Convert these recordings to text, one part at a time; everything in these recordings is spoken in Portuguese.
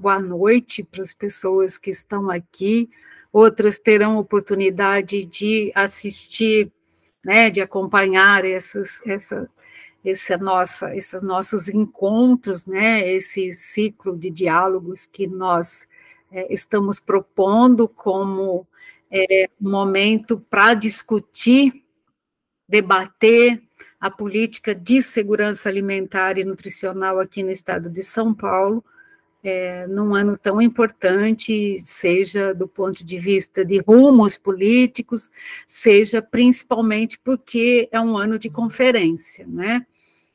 boa noite para as pessoas que estão aqui, outras terão oportunidade de assistir, né, de acompanhar esses nossos encontros, né, esse ciclo de diálogos que nós estamos propondo como um momento para discutir, debater a política de segurança alimentar e nutricional aqui no estado de São Paulo, num ano tão importante, seja do ponto de vista de rumos políticos, seja principalmente porque é um ano de conferência, né?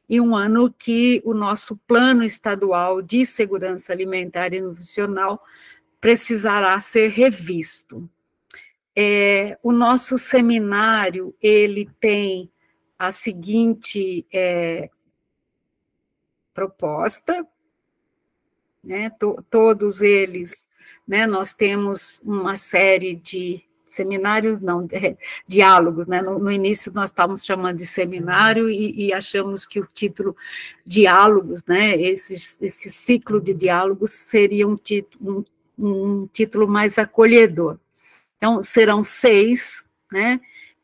E um ano que o nosso plano estadual de segurança alimentar e nutricional precisará ser revisto. O nosso seminário, ele tem a seguinte proposta, né, todos eles, né, nós temos uma série de seminários, não, diálogos, né, no início nós estávamos chamando de seminário e achamos que o título diálogos, né, esse ciclo de diálogos seria um título mais acolhedor. Então, serão 6, né,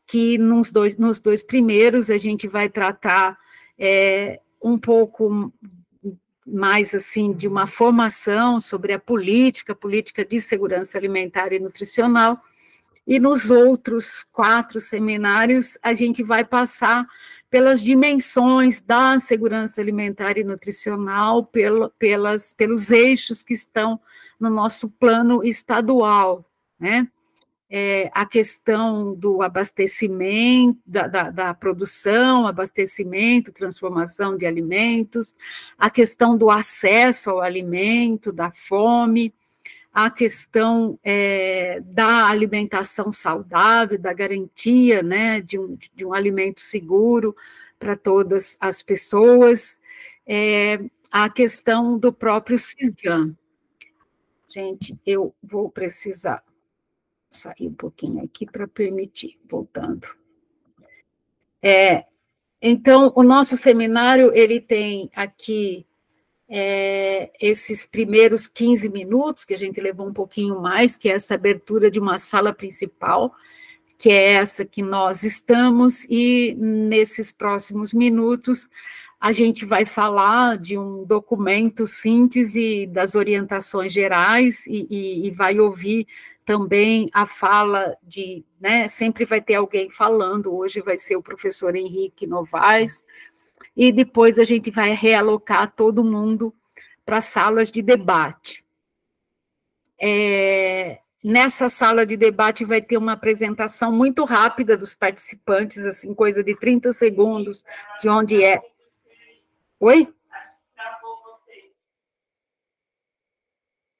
que nos dois primeiros a gente vai tratar um pouco mais, assim, de uma formação sobre a política de segurança alimentar e nutricional, e nos outros 4 seminários a gente vai passar pelas dimensões da segurança alimentar e nutricional, pelos eixos que estão no nosso plano estadual, né? A questão do abastecimento, da produção, abastecimento, transformação de alimentos, a questão do acesso ao alimento, da fome, a questão da alimentação saudável, da garantia, né, de um alimento seguro para todas as pessoas, a questão do próprio CISAM. Gente, eu vou precisar sair um pouquinho aqui para permitir, voltando. Então, o nosso seminário, ele tem aqui esses primeiros 15 minutos, que a gente levou um pouquinho mais, que é essa abertura de uma sala principal, que é essa que nós estamos, e nesses próximos minutos a gente vai falar de um documento síntese das orientações gerais e vai ouvir também a fala de, né, sempre vai ter alguém falando, hoje vai ser o professor Henrique Novaes, e depois a gente vai realocar todo mundo para salas de debate. Nessa sala de debate vai ter uma apresentação muito rápida dos participantes, assim, coisa de 30 segundos, de onde é. Oi?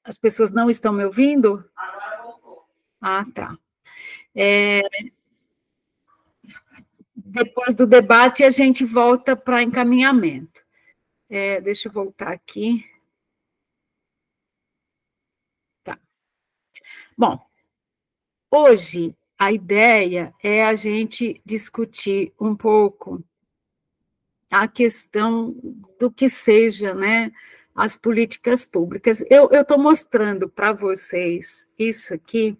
As pessoas não estão me ouvindo? Agora voltou. Ah, tá. Depois do debate, a gente volta para encaminhamento. Deixa eu voltar aqui. Tá. Bom, hoje a ideia é a gente discutir um pouco a questão do que seja, né, as políticas públicas. Eu estou mostrando para vocês isso aqui,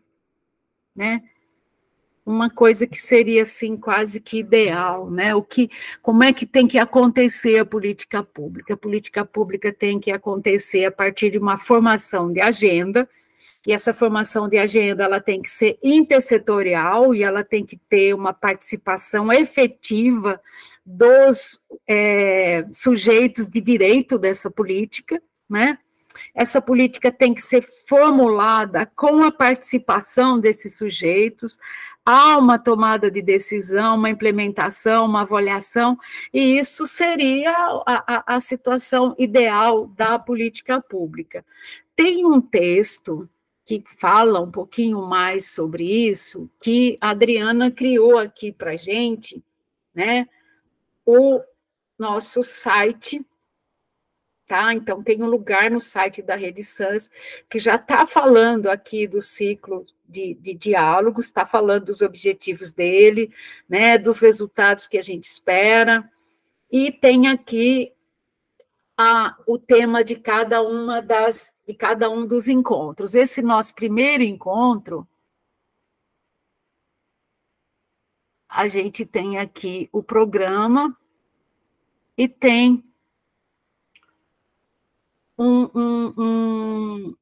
né, uma coisa que seria, assim, quase que ideal, né, como é que tem que acontecer a política pública? A política pública tem que acontecer a partir de uma formação de agenda, e essa formação de agenda ela tem que ser intersetorial e ela tem que ter uma participação efetiva dos sujeitos de direito dessa política, né? Essa política tem que ser formulada com a participação desses sujeitos, há uma tomada de decisão, uma implementação, uma avaliação, e isso seria a situação ideal da política pública. Tem um texto que fala um pouquinho mais sobre isso, que a Adriana criou aqui para a gente, né? O nosso site, tá? Então, tem um lugar no site da Rede SANS que já está falando aqui do ciclo de diálogos, está falando dos objetivos dele, né? Dos resultados que a gente espera, e tem aqui o tema de cada um dos encontros. Esse nosso primeiro encontro, a gente tem aqui o programa e tem um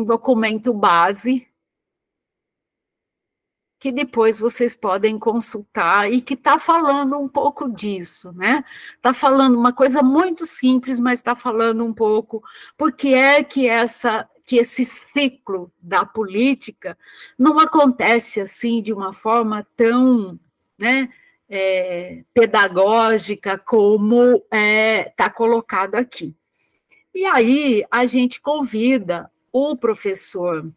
documento base que depois vocês podem consultar e que está falando um pouco disso, né? Está falando uma coisa muito simples, mas está falando um pouco porque é que esse ciclo da política não acontece assim de uma forma tão, né, pedagógica como está colocado aqui. E aí a gente convida o professor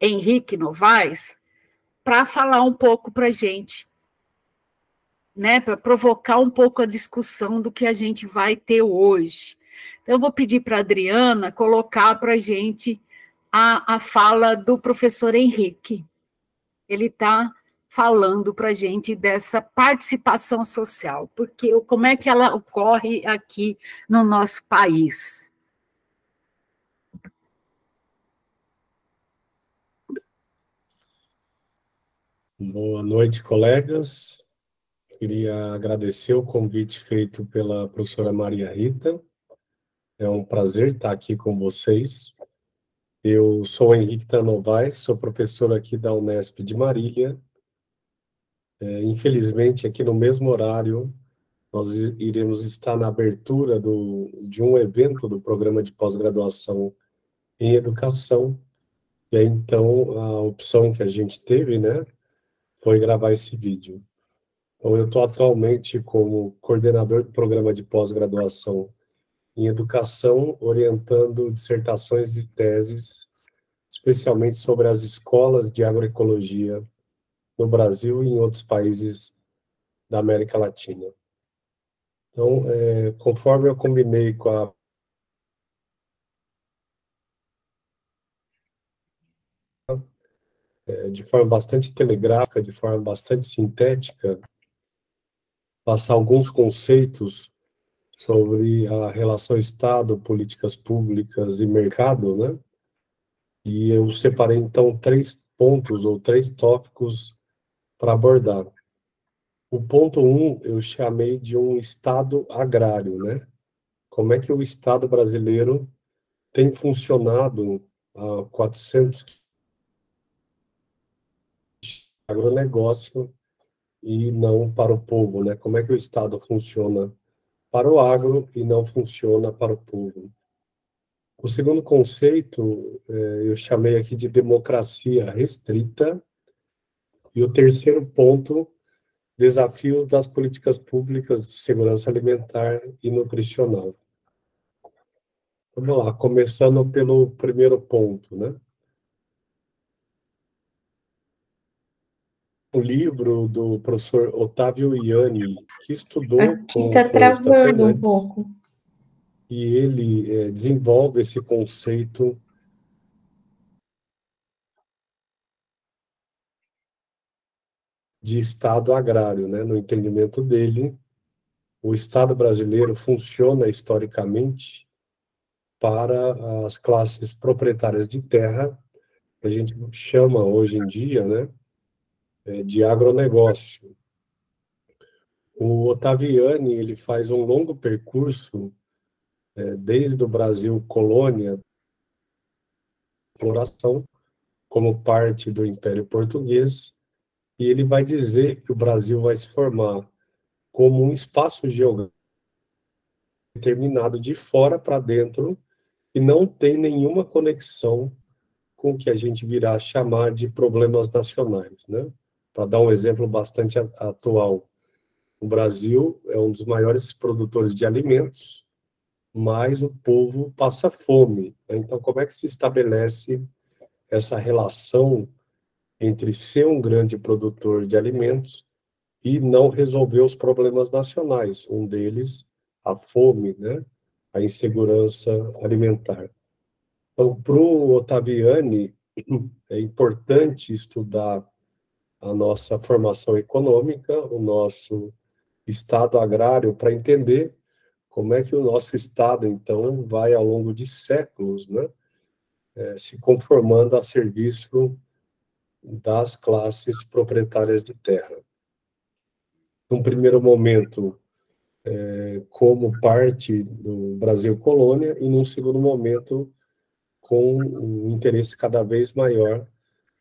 Henrique Novaes para falar um pouco para a gente, né, para provocar um pouco a discussão do que a gente vai ter hoje. Então, eu vou pedir para a Adriana colocar para a gente a fala do professor Henrique. Ele está falando para a gente dessa participação social, porque como é que ela ocorre aqui no nosso país. Boa noite, colegas. Queria agradecer o convite feito pela professora Maria Rita. É um prazer estar aqui com vocês. Eu sou o Henrique Novaes, sou professor aqui da Unesp de Marília. Infelizmente, aqui no mesmo horário, nós iremos estar na abertura de um evento do programa de pós-graduação em educação. E aí, então, a opção que a gente teve, né, foi gravar esse vídeo. Então, eu estou atualmente como coordenador do programa de pós-graduação em educação, orientando dissertações e teses, especialmente sobre as escolas de agroecologia no Brasil e em outros países da América Latina. Então, conforme eu combinei de forma bastante telegráfica, de forma bastante sintética, passar alguns conceitos sobre a relação Estado, políticas públicas e mercado, né? E eu separei, então, 3 pontos ou 3 tópicos para abordar. O ponto 1, eu chamei de um Estado agrário, né? Como é que o Estado brasileiro tem funcionado há 400 agronegócio e não para o povo, né? Como é que o Estado funciona para o agro e não funciona para o povo? O segundo conceito, eu chamei aqui de democracia restrita. E o terceiro ponto, desafios das políticas públicas de segurança alimentar e nutricional. Vamos lá, começando pelo primeiro ponto, né? O livro do professor Otávio Ianni, que estudou Aqui com tá Florestan travando um Fernandes, pouco. e ele desenvolve esse conceito de Estado agrário, né? No entendimento dele, o Estado brasileiro funciona historicamente para as classes proprietárias de terra, que a gente chama hoje em dia, né, de agronegócio. O Ottaviani, ele faz um longo percurso, desde o Brasil colônia, exploração, como parte do Império Português, e ele vai dizer que o Brasil vai se formar como um espaço geográfico determinado de fora para dentro e não tem nenhuma conexão com o que a gente virá chamar de problemas nacionais, né? Para dar um exemplo bastante atual, o Brasil é um dos maiores produtores de alimentos, mas o povo passa fome, né? Então, como é que se estabelece essa relação entre ser um grande produtor de alimentos e não resolver os problemas nacionais? Um deles, a fome, né? A insegurança alimentar. Então, para o Ottaviani, é importante estudar a nossa formação econômica, o nosso estado agrário, para entender como é que o nosso Estado, então, vai, ao longo de séculos, né, se conformando a serviço das classes proprietárias de terra. Num primeiro momento, como parte do Brasil colônia, e num segundo momento, com um interesse cada vez maior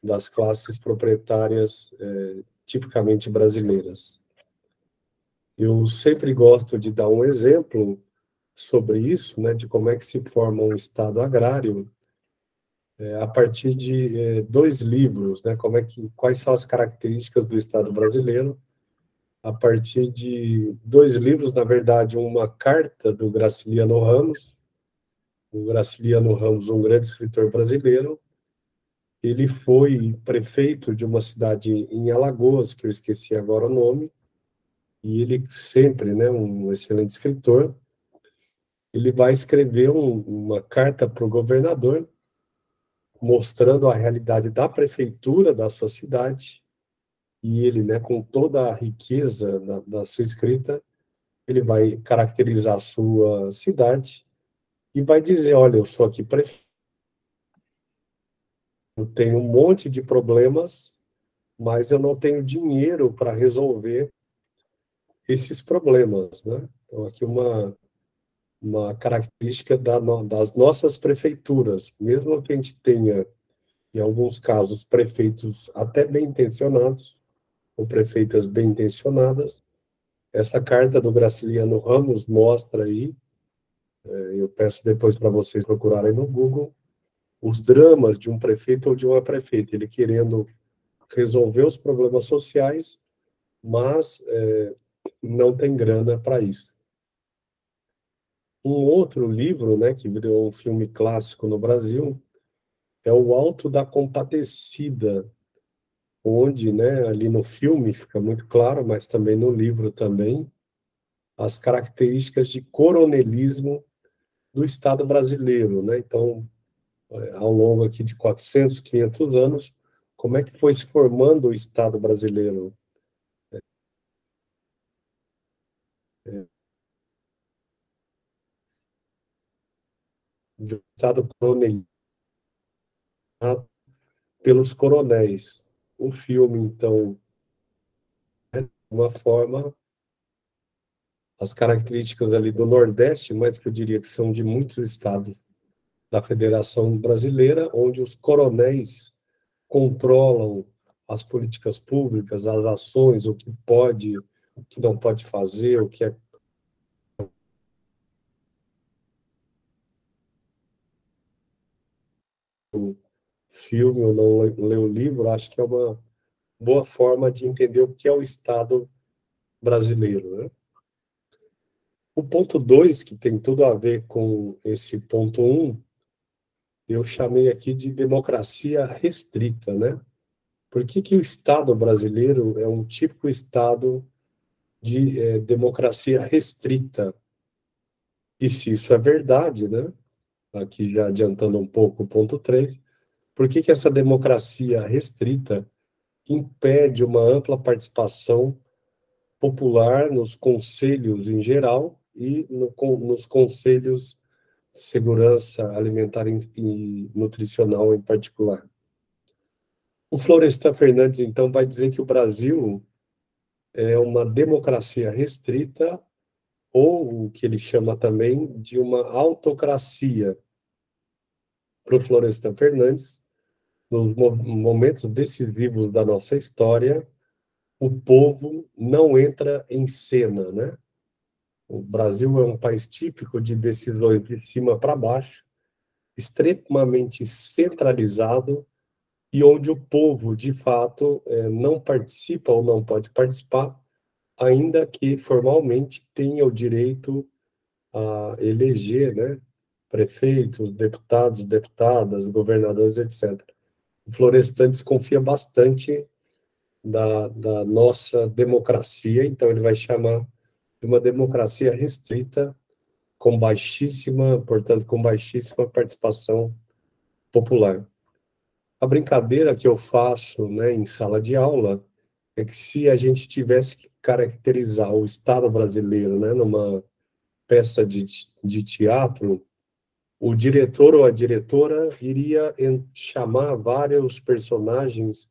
das classes proprietárias tipicamente brasileiras. Eu sempre gosto de dar um exemplo sobre isso, né, de como é que se forma um Estado agrário, a partir de dois livros, né, quais são as características do Estado brasileiro, a partir de dois livros, na verdade, uma carta do Graciliano Ramos, o Graciliano Ramos, um grande escritor brasileiro. Ele foi prefeito de uma cidade em Alagoas, que eu esqueci agora o nome, e ele sempre, né, um excelente escritor, ele vai escrever uma carta para o governador, mostrando a realidade da prefeitura da sua cidade, e ele, né, com toda a riqueza da sua escrita, ele vai caracterizar a sua cidade e vai dizer, olha, eu sou aqui prefeito, eu tenho um monte de problemas, mas eu não tenho dinheiro para resolver esses problemas, né? Então, aqui uma característica das nossas prefeituras, mesmo que a gente tenha, em alguns casos, prefeitos até bem intencionados, ou prefeitas bem intencionadas, essa carta do Graciliano Ramos mostra aí, eu peço depois para vocês procurarem no Google, os dramas de um prefeito ou de uma prefeita, ele querendo resolver os problemas sociais, mas não tem grana para isso. Um outro livro, né, que virou um filme clássico no Brasil, é O Alto da Compadecida, onde, né, ali no filme fica muito claro, mas também no livro também, as características de coronelismo do Estado brasileiro, né? Então, ao longo aqui de 400, 500 anos, como é que foi se formando o Estado brasileiro? De um Estado coronelizado pelos coronéis. O filme, então, de uma forma, as características ali do Nordeste, mas que eu diria que são de muitos estados da Federação Brasileira, onde os coronéis controlam as políticas públicas, as ações, o que pode, o que não pode fazer, o que é filme ou não ler o livro, acho que é uma boa forma de entender o que é o Estado brasileiro, né? O ponto 2, que tem tudo a ver com esse ponto 1, eu chamei aqui de democracia restrita, né? Por que o Estado brasileiro é um típico Estado de democracia restrita? E se isso é verdade, né? Aqui já adiantando um pouco o ponto 3, por que essa democracia restrita impede uma ampla participação popular nos conselhos em geral e nos conselhos de segurança alimentar e nutricional em particular? O Florestan Fernandes, então, vai dizer que o Brasil é uma democracia restrita, ou o que ele chama também de uma autocracia. Para o Florestan Fernandes, nos momentos decisivos da nossa história, o povo não entra em cena, né? O Brasil é um país típico de decisões de cima para baixo, extremamente centralizado, e onde o povo, de fato, não participa ou não pode participar, ainda que formalmente tenha o direito a eleger, né, prefeitos, deputados, deputadas, governadores, etc. O Florestan desconfia bastante da nossa democracia, então ele vai chamar de uma democracia restrita, com baixíssima, portanto, com baixíssima participação popular. A brincadeira que eu faço, né, em sala de aula é que se a gente tivesse que caracterizar o Estado brasileiro, né, numa peça de teatro, o diretor ou a diretora iria chamar vários personagens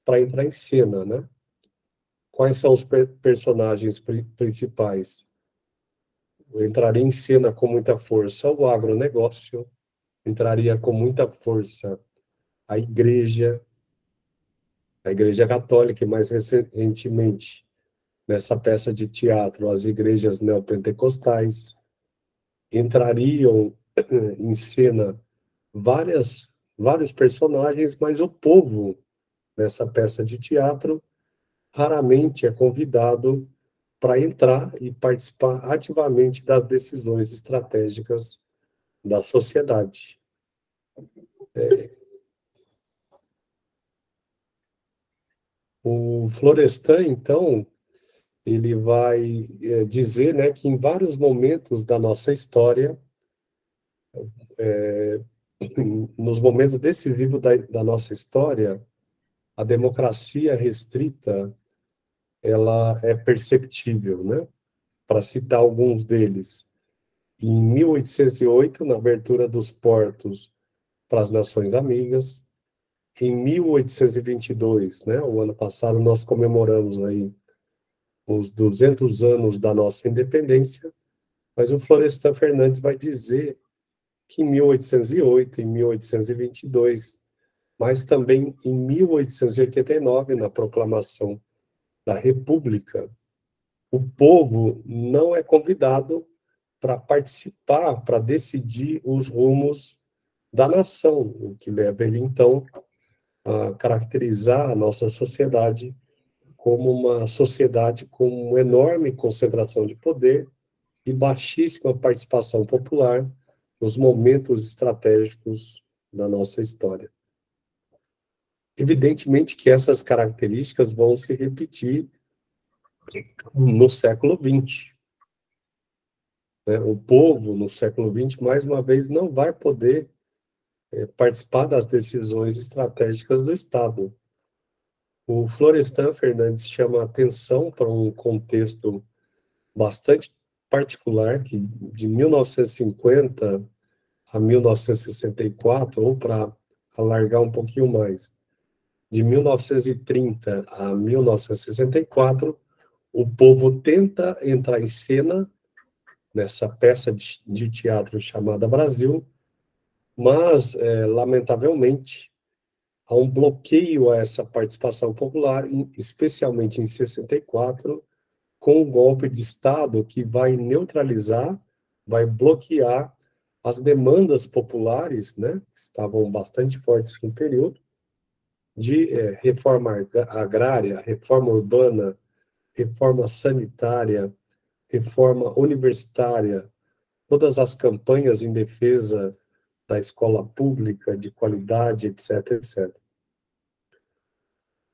para entrar em cena, né? Quais são os personagens principais? Entraria em cena com muita força o agronegócio, entraria com muita força a Igreja Católica, e mais recentemente, nessa peça de teatro, as igrejas neopentecostais, entrariam em cena vários personagens, mas o povo, nessa peça de teatro, raramente é convidado para entrar e participar ativamente das decisões estratégicas da sociedade. O Florestan, então, ele vai dizer, né, que em vários momentos da nossa história, nos momentos decisivos da nossa história, a democracia restrita, ela é perceptível, né? Para citar alguns deles. Em 1808, na abertura dos portos para as Nações Amigas. Em 1822, né, o ano passado, nós comemoramos aí os 200 anos da nossa independência, mas o Florestan Fernandes vai dizer que em 1808, em 1822, mas também em 1889, na proclamação da República, o povo não é convidado para participar, para decidir os rumos da nação, o que leva ele, então, a caracterizar a nossa sociedade como uma sociedade com uma enorme concentração de poder e baixíssima participação popular nos momentos estratégicos da nossa história. Evidentemente que essas características vão se repetir no século XX. O povo, no século XX, mais uma vez, não vai poder participar das decisões estratégicas do Estado. O Florestan Fernandes chama a atenção para um contexto bastante particular, que de 1950 a 1964, ou para alargar um pouquinho mais, de 1930 a 1964, o povo tenta entrar em cena nessa peça de teatro chamada Brasil, mas, lamentavelmente, há um bloqueio a essa participação popular, especialmente em 64, com um golpe de Estado que vai neutralizar, vai bloquear as demandas populares, né, que estavam bastante fortes no período, de reforma agrária, reforma urbana, reforma sanitária, reforma universitária, todas as campanhas em defesa da escola pública, de qualidade, etc., etc.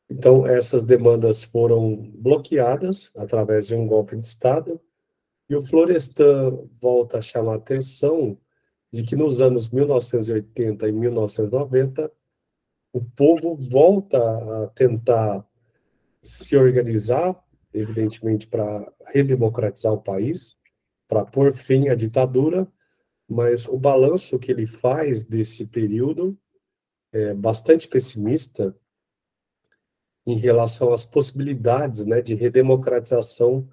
Então, essas demandas foram bloqueadas através de um golpe de Estado, e o Florestan volta a chamar a atenção de que nos anos 1980 e 1990, o povo volta a tentar se organizar, evidentemente, para redemocratizar o país, para pôr fim à ditadura, mas o balanço que ele faz desse período é bastante pessimista em relação às possibilidades, né, de redemocratização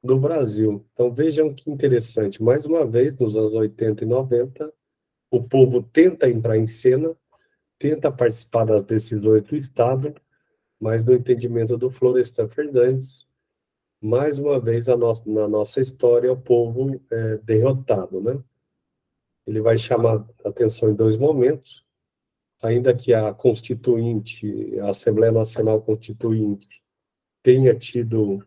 do Brasil. Então, vejam que interessante, mais uma vez, nos anos 80 e 90, o povo tenta entrar em cena, tenta participar das decisões do Estado, mas no entendimento do Florestan Fernandes, mais uma vez na nossa história, o povo é derrotado, né? Ele vai chamar atenção em dois momentos, ainda que a Constituinte, a Assembleia Nacional Constituinte, tenha tido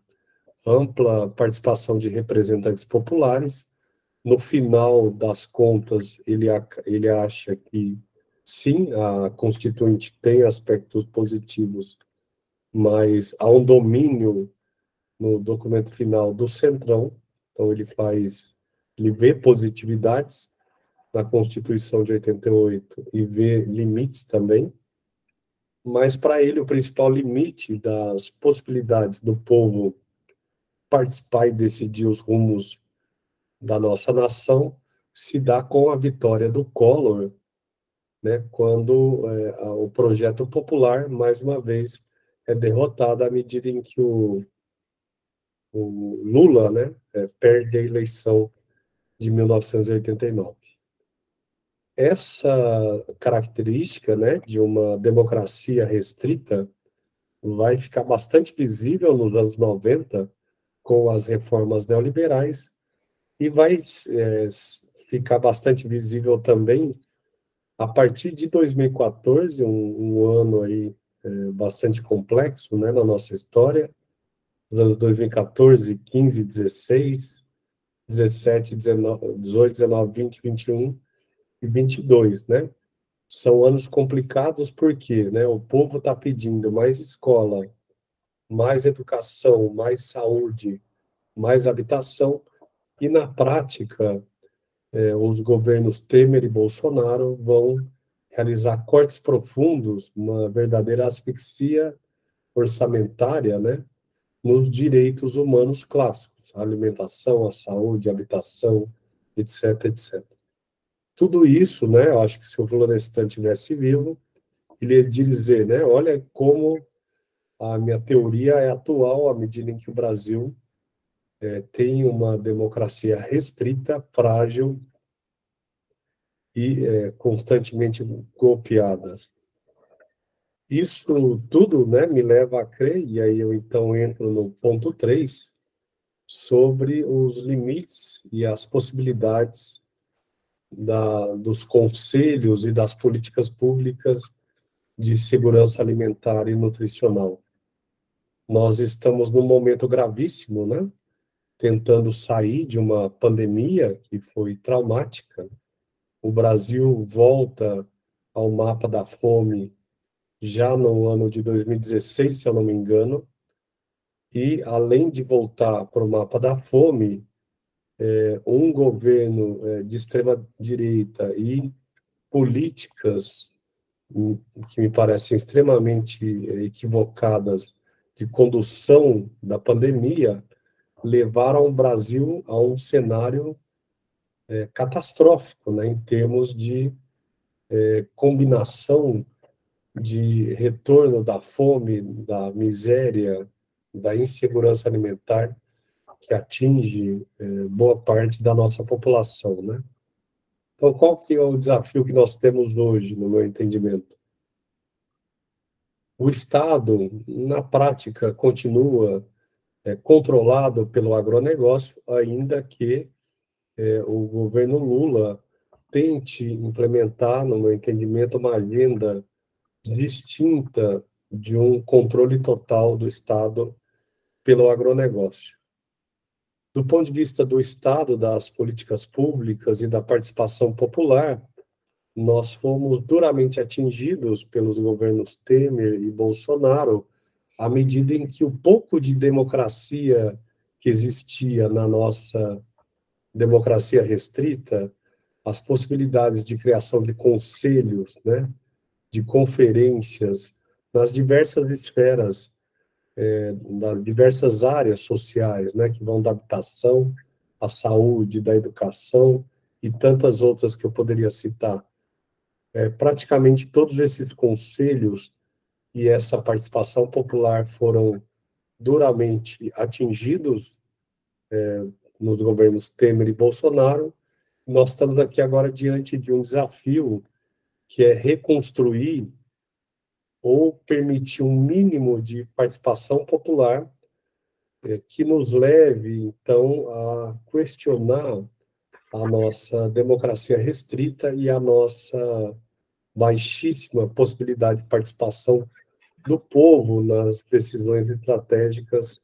ampla participação de representantes populares. No final das contas, ele acha que, sim, a Constituinte tem aspectos positivos, mas há um domínio no documento final do Centrão, então ele vê positividades na Constituição de 88 e vê limites também, mas para ele o principal limite das possibilidades do povo participar e decidir os rumos da nossa nação se dá com a vitória do Collor, né, quando o projeto popular, mais uma vez, é derrotado à medida em que o Lula, né, perde a eleição de 1989. Essa característica, né, de uma democracia restrita vai ficar bastante visível nos anos 90 com as reformas neoliberais e vai ficar bastante visível também a partir de 2014, um ano aí bastante complexo, né, na nossa história, os anos 2014, 15, 16, 17, 19, 18, 19, 20, 21 e 22, né? São anos complicados porque, né, o povo está pedindo mais escola, mais educação, mais saúde, mais habitação, e na prática, os governos Temer e Bolsonaro vão realizar cortes profundos, uma verdadeira asfixia orçamentária, né, nos direitos humanos clássicos, a alimentação, a saúde, a habitação, etc, etc. Tudo isso, né, eu acho que se o Florestan tivesse vivo, ele ia dizer, né, olha como a minha teoria é atual à medida em que o Brasil tem uma democracia restrita, frágil e constantemente golpeada. Isso tudo, né, me leva a crer, e aí eu então entro no ponto 3 sobre os limites e as possibilidades dos conselhos e das políticas públicas de segurança alimentar e nutricional. Nós estamos num momento gravíssimo, né? Tentando sair de uma pandemia que foi traumática. O Brasil volta ao mapa da fome já no ano de 2016, se eu não me engano, e além de voltar para o mapa da fome, um governo de extrema direita e políticas que me parecem extremamente equivocadas de condução da pandemia levaram o Brasil a um cenário catastrófico, né, em termos de combinação de retorno da fome, da miséria, da insegurança alimentar que atinge boa parte da nossa população, né? Então, qual que é o desafio que nós temos hoje, no meu entendimento? O Estado, na prática, continua controlado pelo agronegócio, ainda que o governo Lula tente implementar, no meu entendimento, uma agenda distinta de um controle total do Estado pelo agronegócio. Do ponto de vista do Estado, das políticas públicas e da participação popular, nós fomos duramente atingidos pelos governos Temer e Bolsonaro, à medida em que o pouco de democracia que existia na nossa democracia restrita, as possibilidades de criação de conselhos, né, de conferências, nas diversas esferas, nas diversas áreas sociais, né, que vão da habitação, à saúde, da educação e tantas outras que eu poderia citar. Praticamente todos esses conselhos e essa participação popular foram duramente atingidos nos governos Temer e Bolsonaro. Nós estamos aqui agora diante de um desafio que é reconstruir ou permitir um mínimo de participação popular que nos leve, então, a questionar a nossa democracia restrita e a nossa baixíssima possibilidade de participação do povo nas decisões estratégicas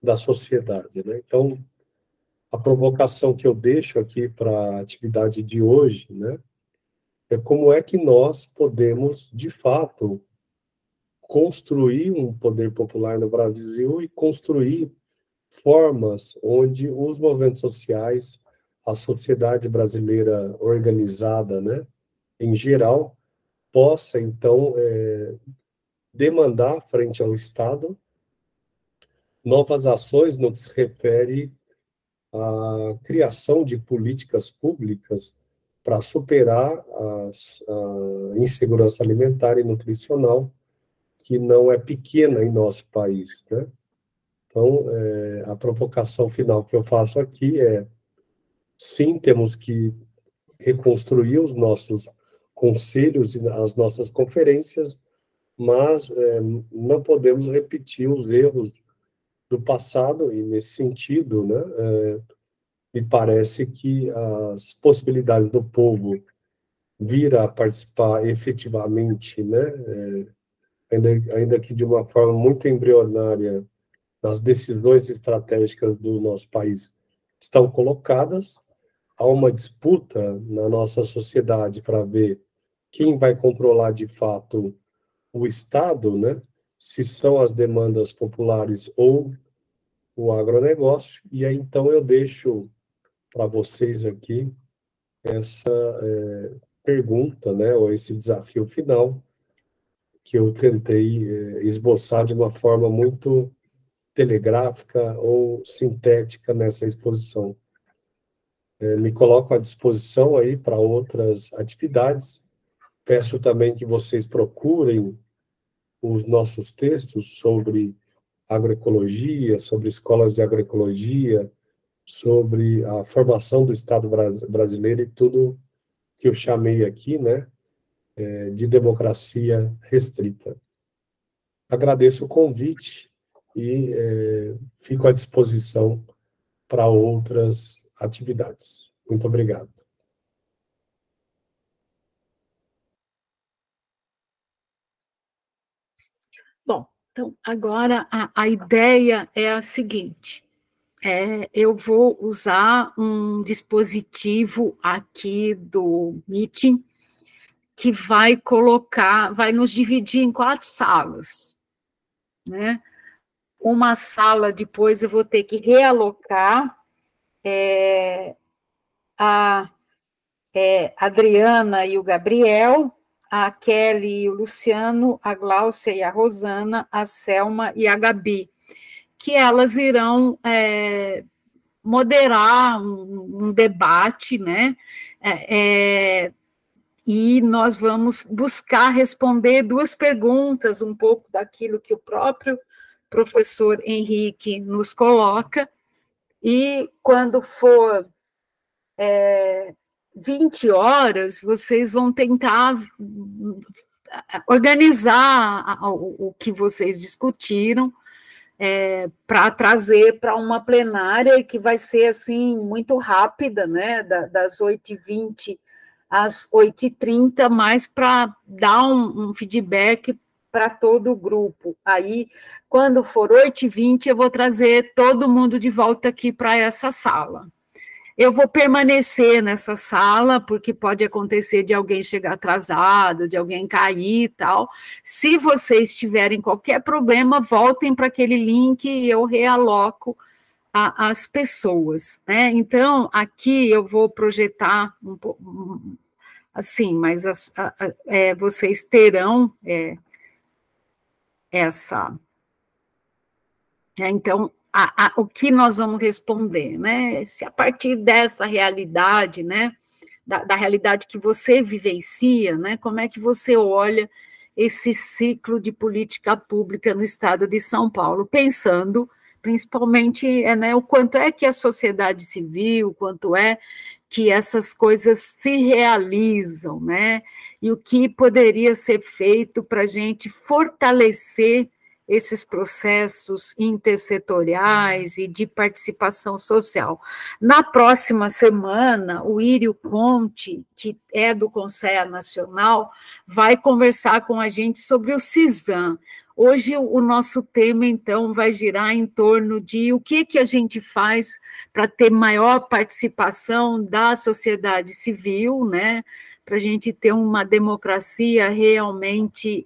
da sociedade, né? Então, a provocação que eu deixo aqui para a atividade de hoje, né, é como é que nós podemos, de fato, construir um poder popular no Brasil e construir formas onde os movimentos sociais, a sociedade brasileira organizada, né, em geral, possa, então, demandar frente ao Estado novas ações no que se refere a criação de políticas públicas para superar a insegurança alimentar e nutricional, que não é pequena em nosso país, né? Então, a provocação final que eu faço aqui é, sim, temos que reconstruir os nossos conselhos e as nossas conferências, mas não podemos repetir os erros do passado, e nesse sentido, né, me parece que as possibilidades do povo vir a participar efetivamente, né, ainda que de uma forma muito embrionária, nas decisões estratégicas do nosso país, estão colocadas. Há uma disputa na nossa sociedade para ver quem vai controlar de fato o Estado, né? Se são as demandas populares ou o agronegócio, e aí então eu deixo para vocês aqui essa pergunta, né, ou esse desafio final, que eu tentei esboçar de uma forma muito telegráfica ou sintética nessa exposição. Me coloco à disposição aí para outras atividades. Peço também que vocês procurem os nossos textos sobre agroecologia, sobre escolas de agroecologia, sobre a formação do Estado brasileiro e tudo que eu chamei aqui, né, de democracia restrita. Agradeço o convite e fico à disposição para outras atividades. Muito obrigado. Bom, então, agora a ideia é a seguinte: eu vou usar um dispositivo aqui do Meeting que vai nos dividir em 4 salas, né? Uma sala depois eu vou ter que realocar a Adriana e o Gabriel, a Kelly e o Luciano, a Gláucia e a Rosana, a Selma e a Gabi, que elas irão moderar um debate, né? E nós vamos buscar responder 2 perguntas, um pouco daquilo que o próprio professor Henrique nos coloca, e quando for 20 horas, vocês vão tentar organizar o que vocês discutiram, para trazer para uma plenária que vai ser assim muito rápida, né, das 8h20 às 8h30, mas para dar um feedback para todo o grupo. Aí, quando for 8h20, eu vou trazer todo mundo de volta aqui para essa sala. Eu vou permanecer nessa sala, porque pode acontecer de alguém chegar atrasado, de alguém cair e tal. Se vocês tiverem qualquer problema, voltem para aquele link e eu realoco as pessoas, né? Então, aqui eu vou projetar um pouco, assim, mas vocês terão essa... Então, o que nós vamos responder, né? Se a partir dessa realidade, né, da realidade que você vivencia, né, como é que você olha esse ciclo de política pública no estado de São Paulo, pensando principalmente né, o quanto é que a sociedade civil, o quanto é que essas coisas se realizam, né, e o que poderia ser feito para a gente fortalecer esses processos intersetoriais e de participação social. Na próxima semana, o Írio Conte, que é do Conselho Nacional, vai conversar com a gente sobre o CISAM. Hoje, o nosso tema, então, vai girar em torno de o que a gente faz para ter maior participação da sociedade civil, né? Para a gente ter uma democracia realmente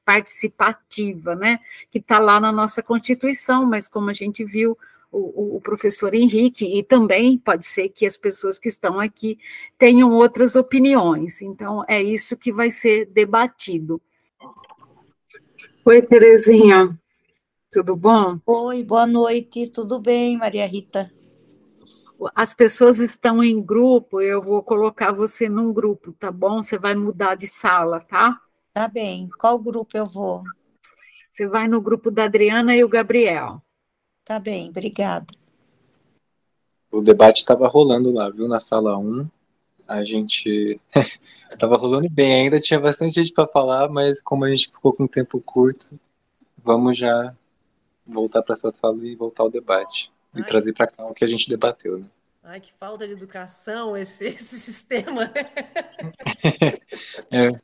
participativa, né? Que está lá na nossa Constituição, mas como a gente viu, o professor Henrique, e também pode ser que as pessoas que estão aqui tenham outras opiniões. Então, é isso que vai ser debatido. Oi, Terezinha, tudo bom? Oi, boa noite, tudo bem, Maria Rita? as pessoas estão em grupo, eu vou colocar você num grupo, tá bom? Você vai mudar de sala, tá? Tá bem. Qual grupo eu vou? Você vai no grupo da Adriana e o Gabriel. Tá bem, obrigada. O debate estava rolando lá, viu? Na sala 1. A gente estava rolando bem ainda, tinha bastante gente para falar, mas como a gente ficou com um tempo curto, vamos já voltar para essa sala e voltar ao debate. E trazer para cá o que a gente debateu, né? Ai, que falta de educação esse sistema. É,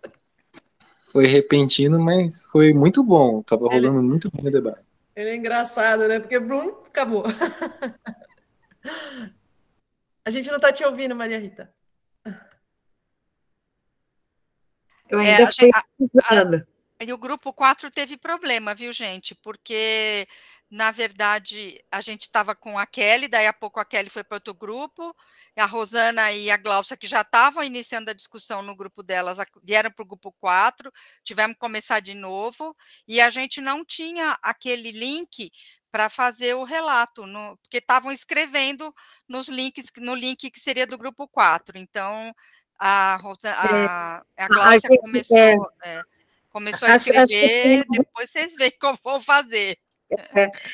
foi repentino, mas foi muito bom. Tava rolando muito bem o debate. Ele é engraçado, né? Porque Bruno acabou. A gente não está te ouvindo, Maria Rita. Eu ainda estou escutando. E o grupo 4 teve problema, viu, gente? Porque, na verdade, a gente estava com a Kelly, daí a pouco a Kelly foi para outro grupo, a Rosana e a Glaucia, que já estavam iniciando a discussão no grupo delas, vieram para o grupo 4, tivemos que começar de novo, e a gente não tinha aquele link para fazer o relato, porque estavam escrevendo no link que seria do grupo 4. Então, a Glaucia começou a escrever, depois vocês veem como vão fazer.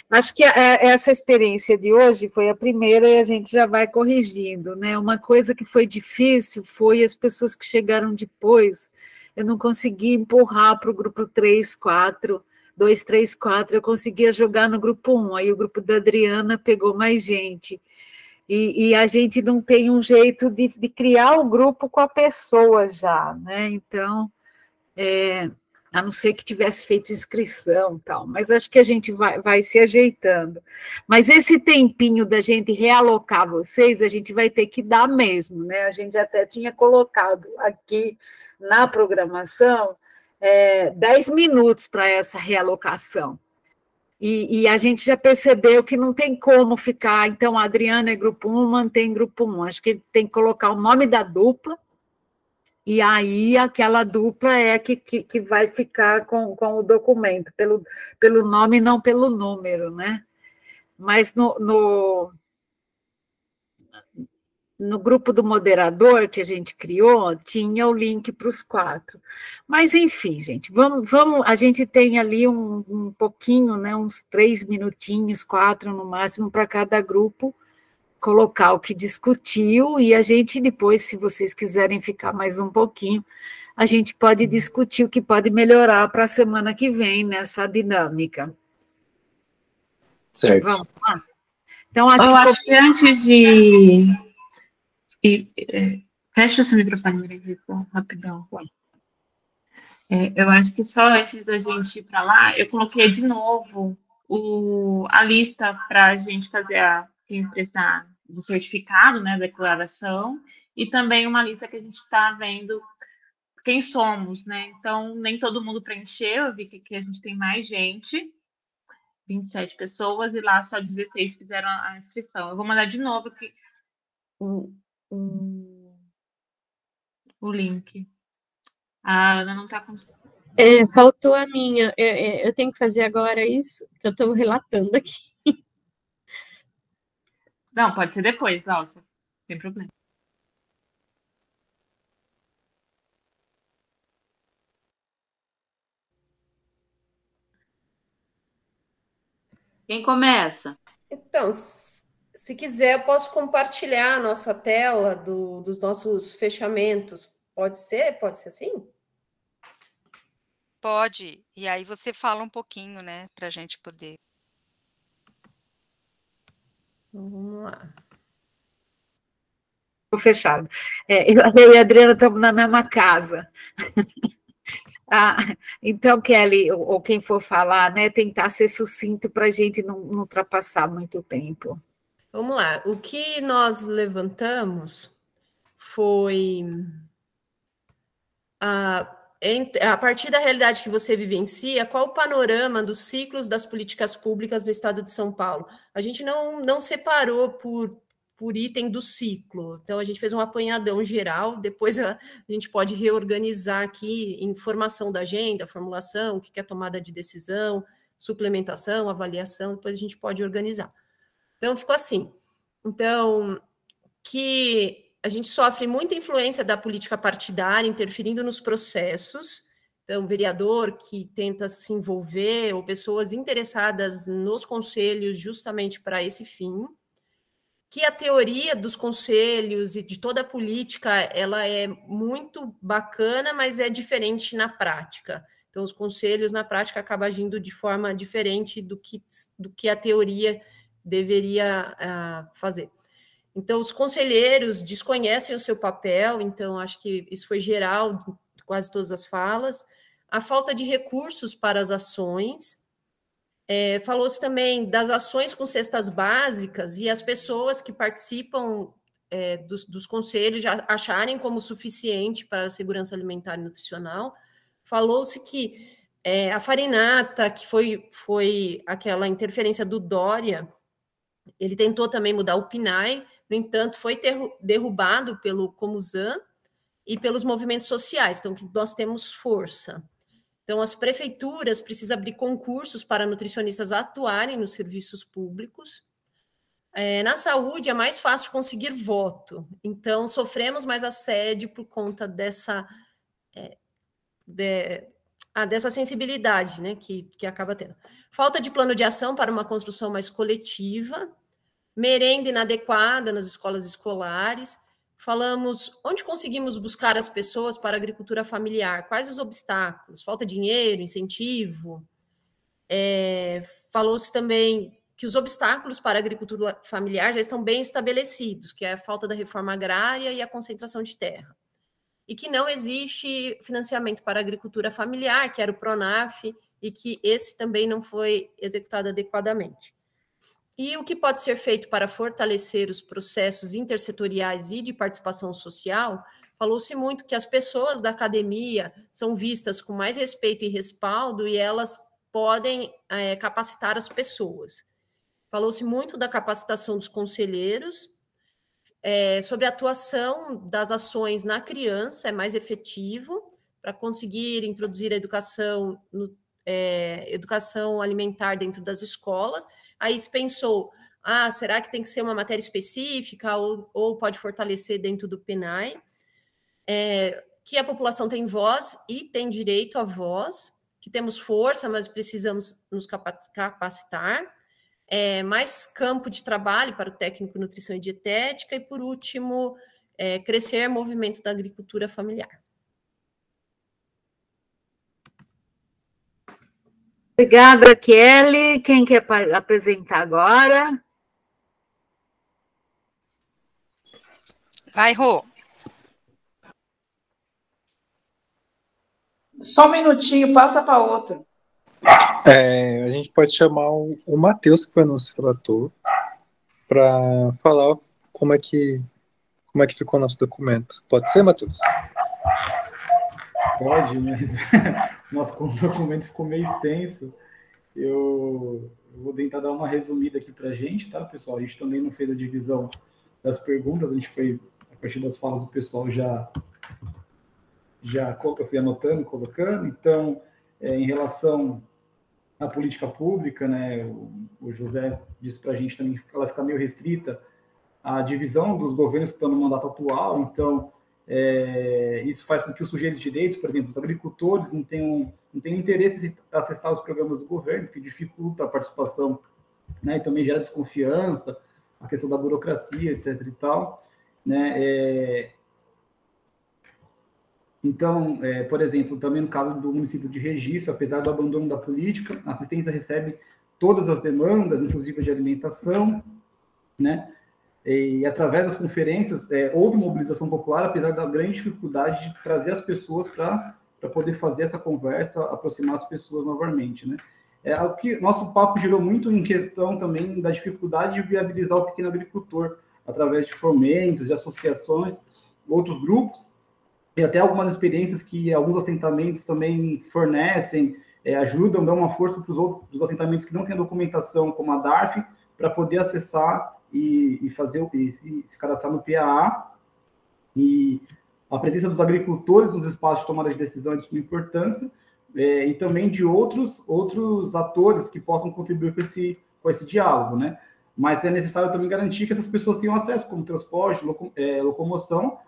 Acho que essa experiência de hoje foi a primeira e a gente já vai corrigindo, né? Uma coisa que foi difícil foi as pessoas que chegaram depois, eu não consegui empurrar para o grupo 3, 4, 2, 3, 4, eu conseguia jogar no grupo 1, aí o grupo da Adriana pegou mais gente. E a gente não tem um jeito de criar o grupo com a pessoa já, né? Então, a não ser que tivesse feito inscrição e tal, mas acho que a gente vai se ajeitando. Mas esse tempinho da gente realocar vocês, a gente vai ter que dar mesmo, né? A gente até tinha colocado aqui na programação 10 minutos para essa realocação. E a gente já percebeu que não tem como ficar, então a Adriana é grupo 1, mantém grupo 1. Acho que tem que colocar o nome da dupla, e aí aquela dupla é que vai ficar com o documento, pelo nome e não pelo número, né? Mas no grupo do moderador que a gente criou, tinha o link para os 4. Mas, enfim, gente, vamos, a gente tem ali um pouquinho, né, uns 3 minutinhos, 4 no máximo, para cada grupo colocar o que discutiu, e a gente depois, se vocês quiserem ficar mais um pouquinho, a gente pode discutir o que pode melhorar para a semana que vem nessa dinâmica. Certo. Vamos lá? Então, acho que antes de... fecha o seu microfone, Maria, rapidão. Eu acho que só antes da gente ir para lá, eu coloquei de novo a lista para a gente fazer quem precisar do certificado, né, declaração, e também uma lista que a gente está vendo quem somos, né? Então, nem todo mundo preencheu, eu vi que aqui a gente tem mais gente, 27 pessoas, e lá só 16 fizeram a inscrição. Eu vou mandar de novo aqui o link. A Ana não está com... faltou a minha. Eu tenho que fazer agora isso, que eu estou relatando aqui. Não, pode ser depois, Glaucia. Não tem problema. Quem começa? Então, se quiser, eu posso compartilhar a nossa tela dos nossos fechamentos. Pode ser? Pode ser assim? Pode. E aí você fala um pouquinho, né, para a gente poder. Vamos lá. Estou fechado. Eu e a Adriana estamos na mesma casa. Então, Kelly, ou quem for falar, né, tentar ser sucinto para a gente não ultrapassar muito tempo. Vamos lá. O que nós levantamos foi a partir da realidade que você vivencia, qual o panorama dos ciclos das políticas públicas do Estado de São Paulo? A gente não separou por item do ciclo, então a gente fez um apanhadão geral, depois a gente pode reorganizar aqui informação da agenda, formulação, o que é tomada de decisão, suplementação, avaliação, depois a gente pode organizar. Então, ficou assim. Então, que a gente sofre muita influência da política partidária interferindo nos processos. Então, vereador que tenta se envolver, ou pessoas interessadas nos conselhos justamente para esse fim, que a teoria dos conselhos e de toda a política, ela é muito bacana, mas é diferente na prática. Então, os conselhos, na prática, acabam agindo de forma diferente do que a teoria deveria fazer. Então, os conselheiros desconhecem o seu papel, então, acho que isso foi geral, quase todas as falas. A falta de recursos para as ações. Falou-se também das ações com cestas básicas e as pessoas que participam dos conselhos já acharem como suficiente para a segurança alimentar e nutricional. Falou-se que a farinata, que foi aquela interferência do Dória, ele tentou também mudar o PNAE, no entanto, foi derrubado pelo Comusan e pelos movimentos sociais, então que nós temos força. Então, as prefeituras precisam abrir concursos para nutricionistas atuarem nos serviços públicos. Na saúde, é mais fácil conseguir voto. Então, sofremos mais assédio por conta dessa sensibilidade, né, que acaba tendo. Falta de plano de ação para uma construção mais coletiva. Merenda inadequada nas escolas escolares. Falamos onde conseguimos buscar as pessoas para a agricultura familiar, quais os obstáculos, falta de dinheiro, incentivo. Falou-se também que os obstáculos para a agricultura familiar já estão bem estabelecidos, que é a falta da reforma agrária e a concentração de terra. E que não existe financiamento para a agricultura familiar, que era o Pronaf, e que esse também não foi executado adequadamente. E o que pode ser feito para fortalecer os processos intersetoriais e de participação social? Falou-se muito que as pessoas da academia são vistas com mais respeito e respaldo e elas podem capacitar as pessoas. Falou-se muito da capacitação dos conselheiros, sobre a atuação das ações na criança, é mais efetivo para conseguir introduzir a educação alimentar dentro das escolas. Aí se pensou, será que tem que ser uma matéria específica ou pode fortalecer dentro do PNAE? Que a população tem voz e tem direito à voz, que temos força, mas precisamos nos capacitar. Mais campo de trabalho para o técnico em nutrição e dietética. E, por último, crescer o movimento da agricultura familiar. Obrigada, Kelly. Quem quer apresentar agora? Vai, Rô. Só um minutinho, passa para outro. A gente pode chamar o Matheus, que foi nosso relator, para falar como é que ficou o nosso documento. Pode ser, Matheus? Pode, mas nosso documento ficou meio extenso. Eu vou tentar dar uma resumida aqui para a gente, tá, pessoal? A gente também não fez a divisão das perguntas, a gente foi, a partir das falas do pessoal, eu fui anotando, colocando. Então, em relação à política pública, né, o José disse para a gente também que ela fica meio restrita à divisão dos governos que estão no mandato atual. Então, isso faz com que os sujeitos de direitos, por exemplo, os agricultores, não tenham interesse em acessar os programas do governo, que dificulta a participação, né, e também gera desconfiança, a questão da burocracia, etc. e tal, né. Então, por exemplo, também no caso do município de Registro, apesar do abandono da política, a assistência recebe todas as demandas, inclusive de alimentação, né? E através das conferências, houve mobilização popular, apesar da grande dificuldade de trazer as pessoas para poder fazer essa conversa, aproximar as pessoas novamente, né? O que nosso papo girou muito em questão também da dificuldade de viabilizar o pequeno agricultor, através de fomentos, de associações, outros grupos, e até algumas experiências que alguns assentamentos também fornecem, ajudam, dão uma força para os assentamentos que não têm documentação, como a DARF, para poder acessar e se cadastrar no PAA. E a presença dos agricultores nos espaços de tomada de decisão é de suma importância, e também de outros atores que possam contribuir com esse diálogo, né? mas é necessário também garantir que essas pessoas tenham acesso como transporte, locomoção,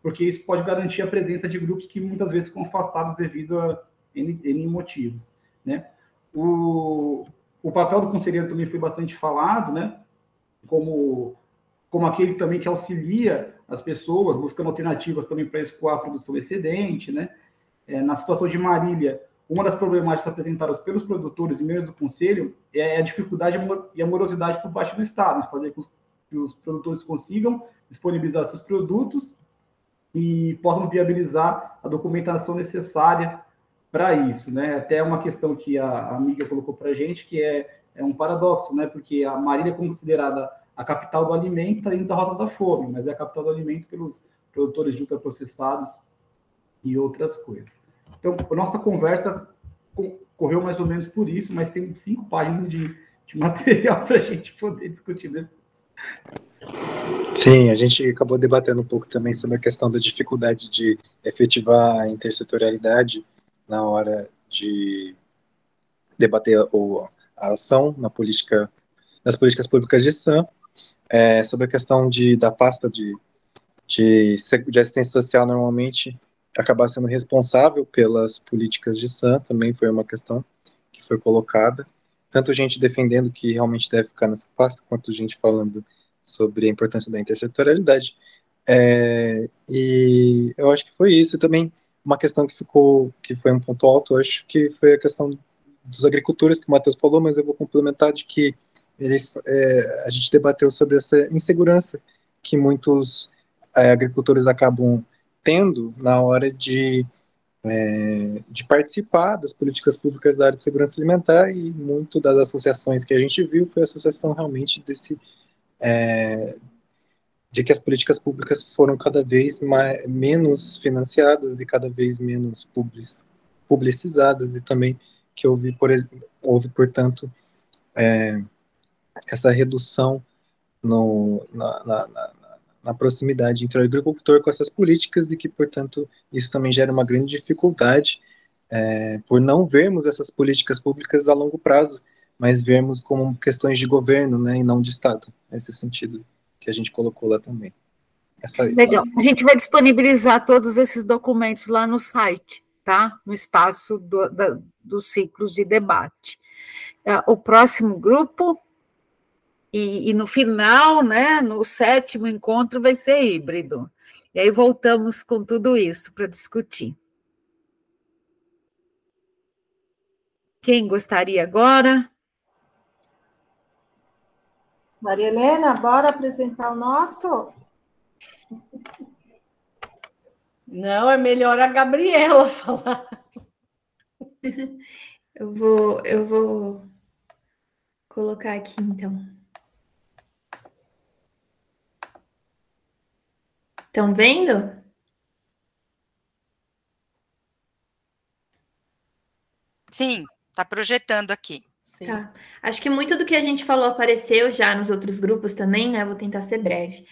porque isso pode garantir a presença de grupos que muitas vezes ficam afastados devido a N motivos, né? O papel do conselheiro também foi bastante falado, né? Como aquele também que auxilia as pessoas, buscando alternativas também para escoar a produção excedente, né? Na situação de Marília, uma das problemáticas apresentadas pelos produtores e membros do conselho é a dificuldade e a morosidade por parte do Estado, fazer com que os produtores consigam disponibilizar seus produtos e possam viabilizar a documentação necessária para isso, né? Até uma questão que a amiga colocou para a gente, que é um paradoxo, né? Porque a Marília é considerada a capital do alimento dentro da Rota da Fome, mas é a capital do alimento pelos produtores de ultraprocessados e outras coisas. Então, a nossa conversa correu mais ou menos por isso, mas tem 5 páginas de material para a gente poder discutir depois. Sim, a gente acabou debatendo um pouco também sobre a questão da dificuldade de efetivar a intersetorialidade na hora de debater a ação nas políticas públicas de SAM, sobre a questão da pasta de assistência social normalmente acabar sendo responsável pelas políticas de SAM, também foi uma questão que foi colocada, tanto gente defendendo que realmente deve ficar nessa pasta, quanto gente falando sobre a importância da intersetorialidade. E eu acho que foi isso. Também uma questão que foi um ponto alto, eu acho que foi a questão dos agricultores, que o Matheus falou, mas eu vou complementar de que a gente debateu sobre essa insegurança que muitos agricultores acabam tendo na hora de participar das políticas públicas da área de segurança alimentar, e muito das associações que a gente viu foi a associação realmente de que as políticas públicas foram cada vez menos financiadas e cada vez menos publicizadas, e também que houve, portanto, essa redução na proximidade entre o agricultor com essas políticas, e que, portanto, isso também gera uma grande dificuldade por não vermos essas políticas públicas a longo prazo, mas vermos como questões de governo, né, e não de Estado, nesse sentido que a gente colocou lá também. É só isso. Legal. A gente vai disponibilizar todos esses documentos lá no site, tá? No espaço dos ciclos de debate. O próximo grupo, e no final, né, no 7º encontro, vai ser híbrido. E aí voltamos com tudo isso para discutir. Quem gostaria agora? Maria Helena, bora apresentar o nosso? Não, é melhor a Gabriela falar. Eu vou colocar aqui, então. Estão vendo? Sim, está projetando aqui. Sim. Tá. Acho que muito do que a gente falou apareceu já nos outros grupos também, né? Vou tentar ser breve.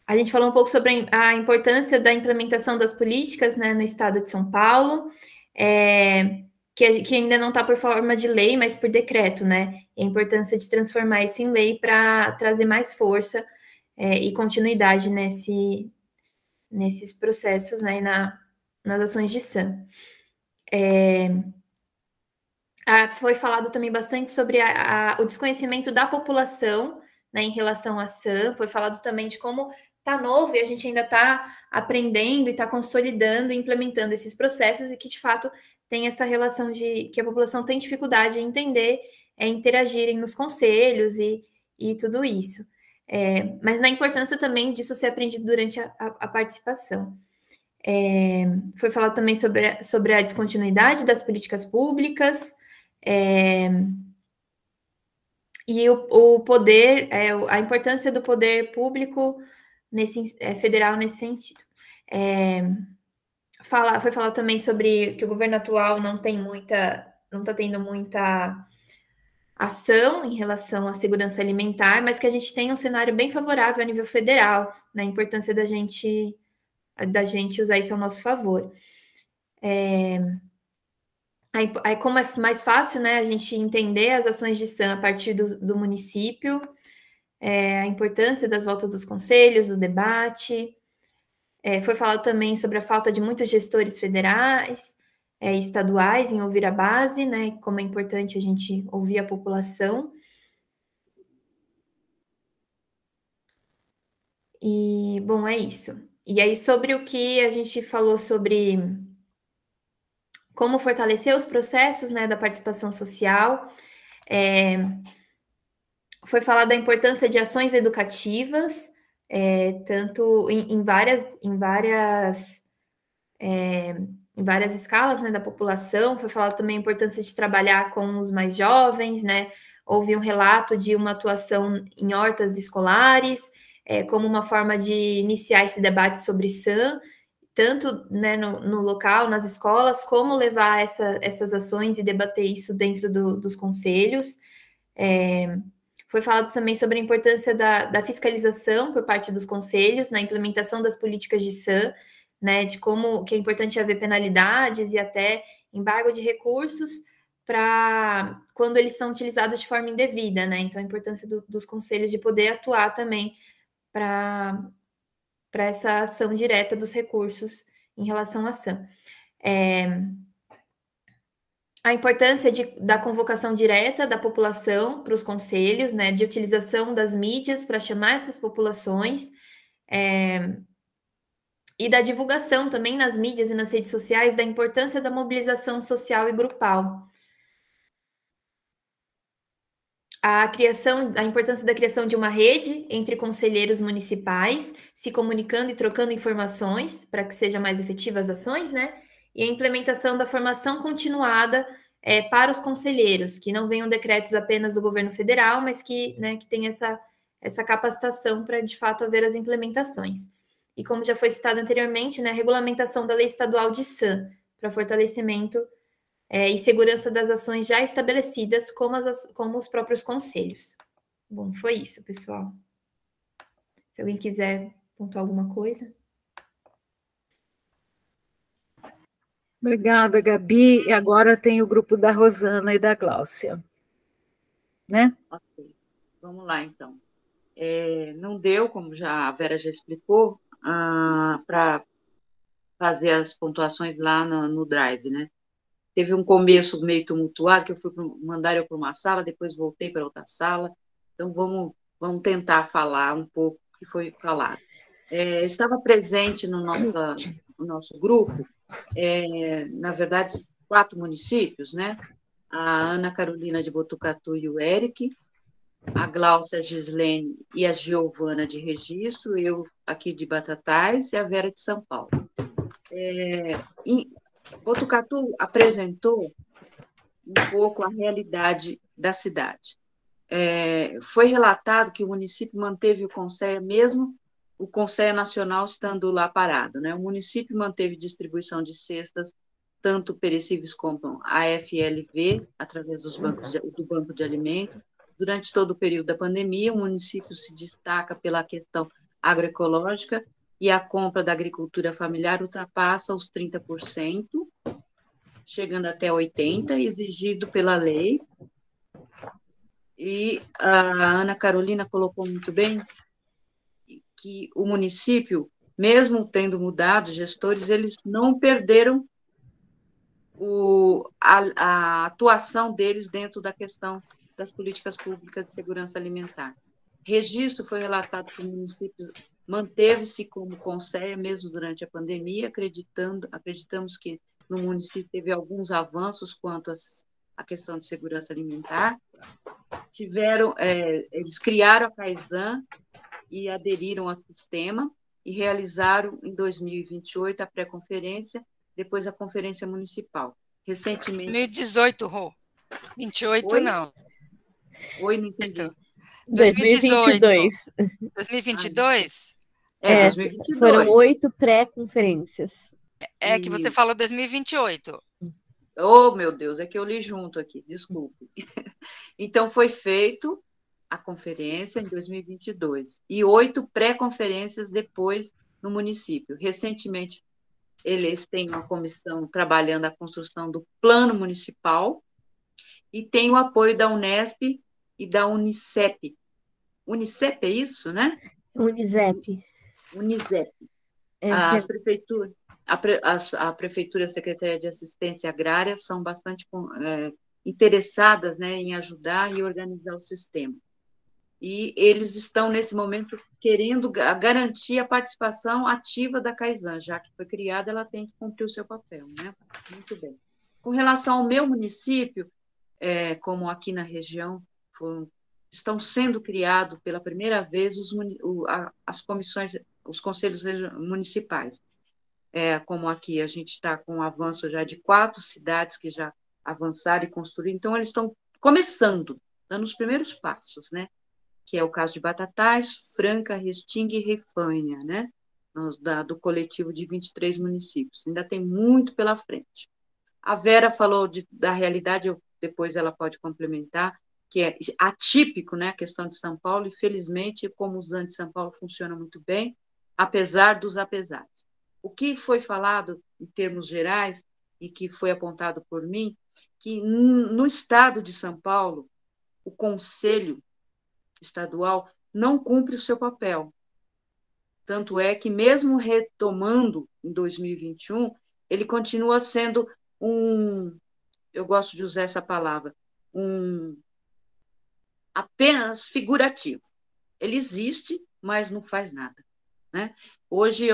A gente falou um pouco sobre a importância da implementação das políticas, né, no estado de São Paulo, que ainda não está por forma de lei, mas por decreto, né? E a importância de transformar isso em lei para trazer mais força e continuidade nesses processos, né, nas ações de SAM. Foi falado também bastante sobre o desconhecimento da população, né, em relação à SAM. Foi falado também de como está novo e a gente ainda está aprendendo e está consolidando e implementando esses processos, e que, de fato, tem essa relação de que a população tem dificuldade em entender, interagirem nos conselhos e tudo isso. Mas na importância também disso ser aprendido durante a participação. Foi falado também sobre a descontinuidade das políticas públicas, e o poder, a importância do poder público federal nesse sentido. Foi falado também sobre que o governo atual não está tendo muita ação em relação à segurança alimentar, mas que a gente tem um cenário bem favorável a nível federal, na importância da gente usar isso ao nosso favor. Aí, como é mais fácil, né, a gente entender as ações de SAM a partir do município, a importância das voltas dos conselhos, do debate. Foi falado também sobre a falta de muitos gestores federais, estaduais em ouvir a base, né, como é importante a gente ouvir a população. E, bom, é isso. E aí, sobre o que a gente falou sobre como fortalecer os processos, né, da participação social, foi falado da importância de ações educativas, tanto em várias escalas, né, da população. Foi falado também a importância de trabalhar com os mais jovens, né? Houve um relato de uma atuação em hortas escolares, como uma forma de iniciar esse debate sobre SAM, tanto, né, no local, nas escolas, como levar essas ações e debater isso dentro dos conselhos. Foi falado também sobre a importância da fiscalização por parte dos conselhos na implementação das políticas de SAM, né, de como que é importante haver penalidades e até embargo de recursos para quando eles são utilizados de forma indevida, né? Então, a importância dos conselhos de poder atuar também para essa ação direta dos recursos em relação à SAM. A importância da convocação direta da população para os conselhos, né, de utilização das mídias para chamar essas populações, e da divulgação também nas mídias e nas redes sociais da importância da mobilização social e grupal. A importância da criação de uma rede entre conselheiros municipais, se comunicando e trocando informações para que sejam mais efetivas as ações, né? E a implementação da formação continuada para os conselheiros, que não venham decretos apenas do governo federal, mas que, né, que tem essa capacitação para, de fato, haver as implementações. E como já foi citado anteriormente, né, a regulamentação da lei estadual de SAM, para fortalecimento e segurança das ações já estabelecidas, como os próprios conselhos. Bom, foi isso, pessoal. Se alguém quiser pontuar alguma coisa. Obrigada, Gabi. E agora tem o grupo da Rosana e da Gláucia. Né? Ok. Vamos lá, então. Não deu, como a Vera já explicou, para fazer as pontuações lá no Drive, né? Teve um começo meio tumultuado, que mandaram eu para uma sala, depois voltei para outra sala. Então, vamos tentar falar um pouco o que foi falado. Estava presente no nosso grupo, na verdade, 4 municípios, né? A Ana Carolina de Botucatu e o Eric, a Gláucia Gislene e a Giovana de Registro, eu aqui de Batatais e a Vera de São Paulo. Botucatu apresentou um pouco a realidade da cidade. Foi relatado que o município manteve o Conselho, mesmo o Conselho Nacional estando lá parado, né? O município manteve distribuição de cestas, tanto perecíveis como a FLV, através do Banco de Alimentos. Durante todo o período da pandemia, o município se destaca pela questão agroecológica, e a compra da agricultura familiar ultrapassa os 30%, chegando até 80%, exigido pela lei. E a Ana Carolina colocou muito bem que o município, mesmo tendo mudado gestores, eles não perderam a atuação deles dentro da questão das políticas públicas de segurança alimentar. Registro foi relatado que o município manteve-se como conselho mesmo durante a pandemia, acreditamos que no município teve alguns avanços quanto à questão de segurança alimentar. Eles criaram a Kaizen e aderiram ao sistema e realizaram em 2028 a pré-conferência, depois a conferência municipal. Recentemente... 2018, Rô. 28 Oi? Não. Oi, não entendi. 2022. 2022? 2022. Foram 8 pré-conferências. Que você falou 2028. Oh, meu Deus, é que eu li junto aqui, desculpe. Então, foi feito a conferência em 2022 e 8 pré-conferências depois no município. Recentemente, eles têm uma comissão trabalhando a construção do plano municipal e tem o apoio da Unesp e da Unicep. Unicep é isso, né? Unisep. Unisep. É, As prefeituras, a Prefeitura e a Secretaria de Assistência Agrária são bastante interessadas, né, em ajudar e organizar o sistema. E eles estão, nesse momento, querendo garantir a participação ativa da Caisan, já que foi criada, ela tem que cumprir o seu papel, né? Muito bem. Com relação ao meu município, como aqui na região, estão sendo criados pela primeira vez as comissões, os conselhos municipais. Como aqui a gente está com um avanço já de 4 cidades que já avançaram e construíram, então eles estão começando, dando os primeiros passos, né? Que é o caso de Batatais, Franca, Restinga e Refânia, né? Do coletivo de 23 municípios. Ainda tem muito pela frente. A Vera falou da realidade, depois ela pode complementar, que é atípico, né, a questão de São Paulo, e felizmente, como os de São Paulo funciona muito bem, apesar dos apesares. O que foi falado em termos gerais, e que foi apontado por mim, que no estado de São Paulo, o Conselho Estadual não cumpre o seu papel. Tanto é que, mesmo retomando em 2021, ele continua sendo eu gosto de usar essa palavra, apenas figurativo. Ele existe, mas não faz nada, né? Hoje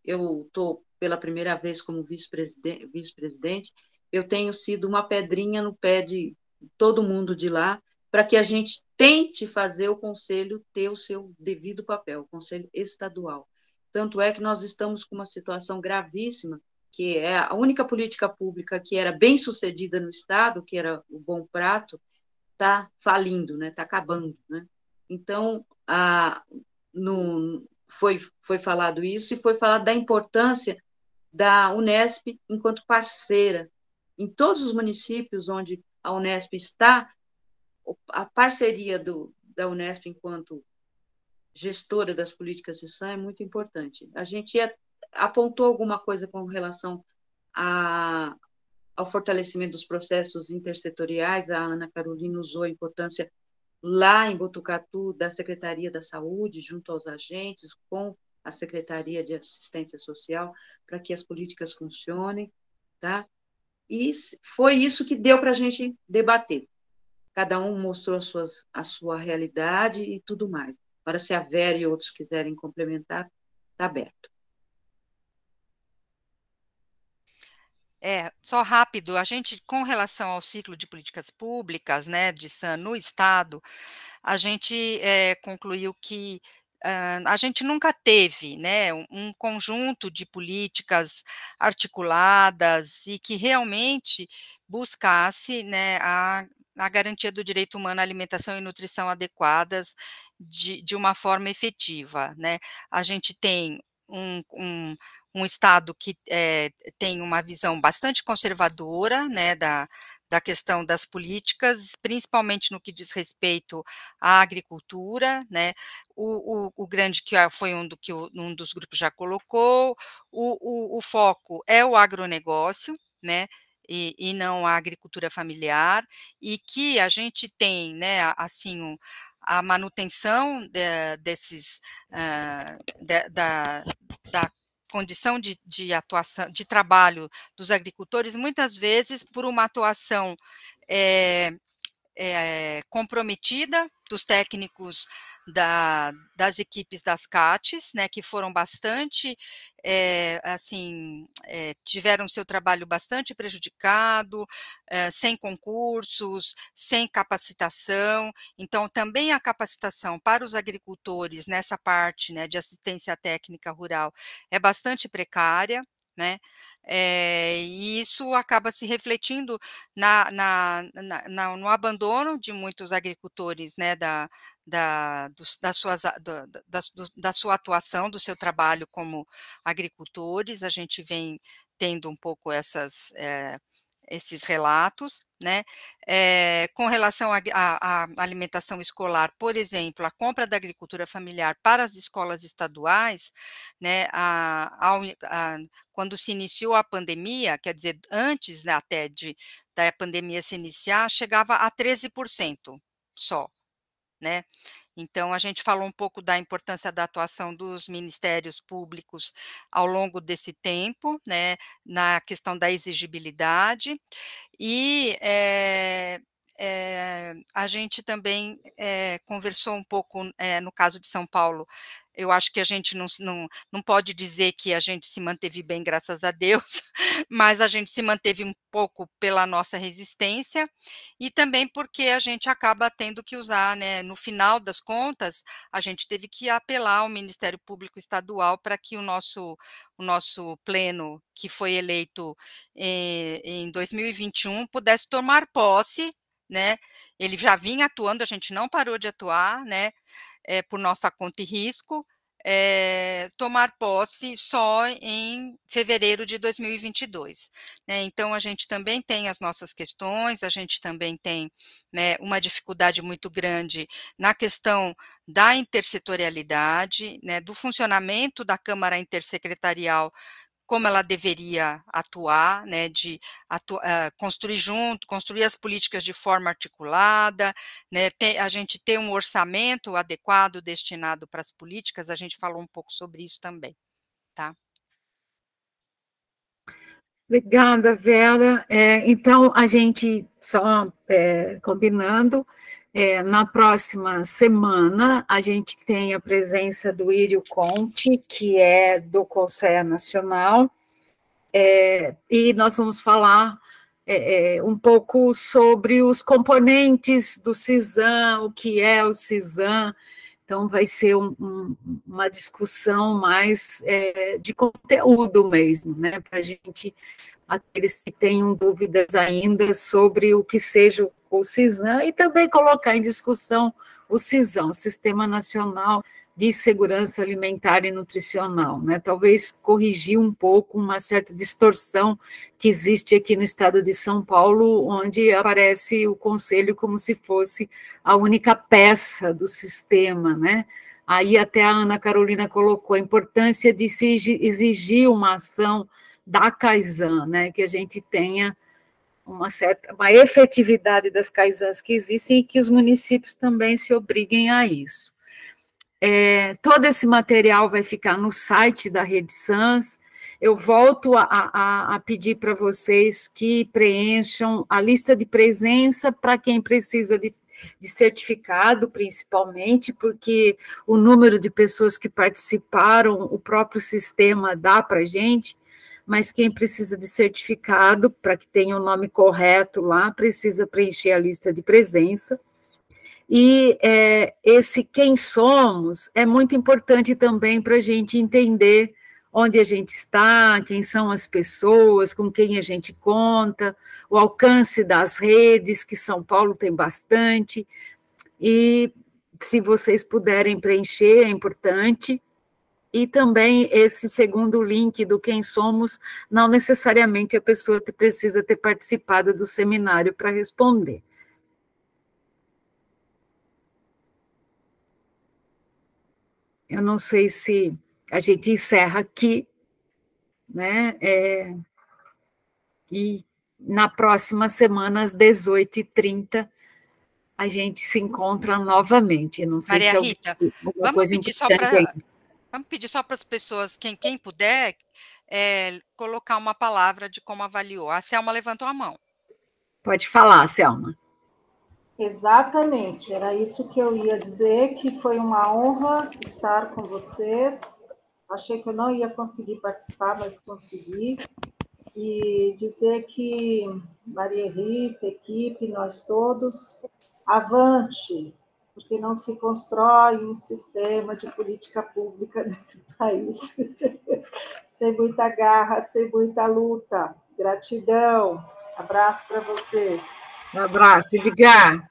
eu estou pela primeira vez como vice-presidente, eu tenho sido uma pedrinha no pé de todo mundo de lá, para que a gente tente fazer o conselho ter o seu devido papel, o conselho estadual. Tanto é que nós estamos com uma situação gravíssima, que é a única política pública que era bem sucedida no estado, que era o Bom Prato, está falindo, né? Está acabando, né? Então, foi falado isso, e foi falado da importância da Unesp enquanto parceira. Em todos os municípios onde a Unesp está, a parceria da Unesp enquanto gestora das políticas de SAM é muito importante. A gente apontou alguma coisa com relação ao fortalecimento dos processos intersetoriais. A Ana Carolina usou a importância lá em Botucatu da Secretaria da Saúde, junto aos agentes, com a Secretaria de Assistência Social, para que as políticas funcionem, tá? E foi isso que deu para a gente debater. Cada um mostrou a sua realidade e tudo mais. Agora, se a Vera e outros quiserem complementar, está aberto. Só rápido, a gente, com relação ao ciclo de políticas públicas, né, de SAM no Estado, a gente concluiu que a gente nunca teve, né, um conjunto de políticas articuladas e que realmente buscasse, né, a garantia do direito humano à alimentação e nutrição adequadas de uma forma efetiva, né. A gente tem um Estado que tem uma visão bastante conservadora, né, da questão das políticas, principalmente no que diz respeito à agricultura, né, o grande, que foi um dos grupos já colocou, o foco é o agronegócio, né, e não a agricultura familiar, e que a gente tem, né, assim, a manutenção da condição de atuação, de trabalho dos agricultores, muitas vezes por uma atuação comprometida dos técnicos das equipes das CATs, né, que foram bastante, tiveram seu trabalho bastante prejudicado, sem concursos, sem capacitação. Então, também a capacitação para os agricultores nessa parte, né, de assistência técnica rural é bastante precária, né, e isso acaba se refletindo no abandono de muitos agricultores, né, da sua atuação, do seu trabalho como agricultores. A gente vem tendo um pouco esses relatos, né? Com relação à alimentação escolar, por exemplo, a compra da agricultura familiar para as escolas estaduais, né, quando se iniciou a pandemia, quer dizer, antes, né, até da pandemia se iniciar, chegava a 13% só, né? Então, a gente falou um pouco da importância da atuação dos ministérios públicos ao longo desse tempo, né, na questão da exigibilidade, e a gente também conversou um pouco, no caso de São Paulo, eu acho que a gente não pode dizer que a gente se manteve bem, graças a Deus, mas a gente se manteve um pouco pela nossa resistência, e também porque a gente acaba tendo que usar, né, no final das contas, a gente teve que apelar ao Ministério Público Estadual para que o nosso pleno, que foi eleito em 2021, pudesse tomar posse, né? Ele já vinha atuando, a gente não parou de atuar, né? Por nossa conta e risco, tomar posse só em fevereiro de 2022. Né? Então, a gente também tem as nossas questões, a gente também tem, né, uma dificuldade muito grande na questão da intersetorialidade, né, do funcionamento da Câmara Intersecretarial, como ela deveria atuar, né, de construir as políticas de forma articulada, né, a gente ter um orçamento adequado destinado para as políticas, a gente falou um pouco sobre isso também, tá? Obrigada, Vera. Então, a gente, só combinando, na próxima semana, a gente tem a presença do Írio Conte, que é do Conselho Nacional, e nós vamos falar um pouco sobre os componentes do CISAM, o que é o CISAM. Então, vai ser uma discussão mais de conteúdo mesmo, né, para a gente, aqueles que tenham dúvidas ainda sobre o que seja o CISAM, e também colocar em discussão o CISAM, o Sistema Nacional de Segurança Alimentar e Nutricional, né? Talvez corrigir um pouco uma certa distorção que existe aqui no estado de São Paulo, onde aparece o Conselho como se fosse a única peça do sistema, né? Aí até a Ana Carolina colocou a importância de se exigir uma ação da CAISAN, né? Que a gente tenha uma efetividade das CAISANs que existem e que os municípios também se obriguem a isso. Todo esse material vai ficar no site da Rede SANS. Eu volto a pedir para vocês que preencham a lista de presença para quem precisa de certificado, principalmente, porque o número de pessoas que participaram, o próprio sistema dá para a gente, mas quem precisa de certificado, para que tenha o nome correto lá, precisa preencher a lista de presença. E esse quem somos é muito importante também para a gente entender onde a gente está, quem são as pessoas, com quem a gente conta, o alcance das redes, que São Paulo tem bastante, e se vocês puderem preencher, é importante. E também esse segundo link do quem somos, não necessariamente a pessoa precisa ter participado do seminário para responder. Eu não sei se a gente encerra aqui, né? E na próxima semana, às 18h30, a gente se encontra novamente. Não sei Maria se Rita, vamos pedir só para as pessoas, quem puder, colocar uma palavra de como avaliou. A Selma levantou a mão. Pode falar, Selma. Exatamente, era isso que eu ia dizer, que foi uma honra estar com vocês. Achei que eu não ia conseguir participar, mas consegui. E dizer que Maria Rita, equipe, nós todos, avante, porque não se constrói um sistema de política pública nesse país sem muita garra, sem muita luta. Gratidão. Abraço para vocês. Um abraço, Edgar.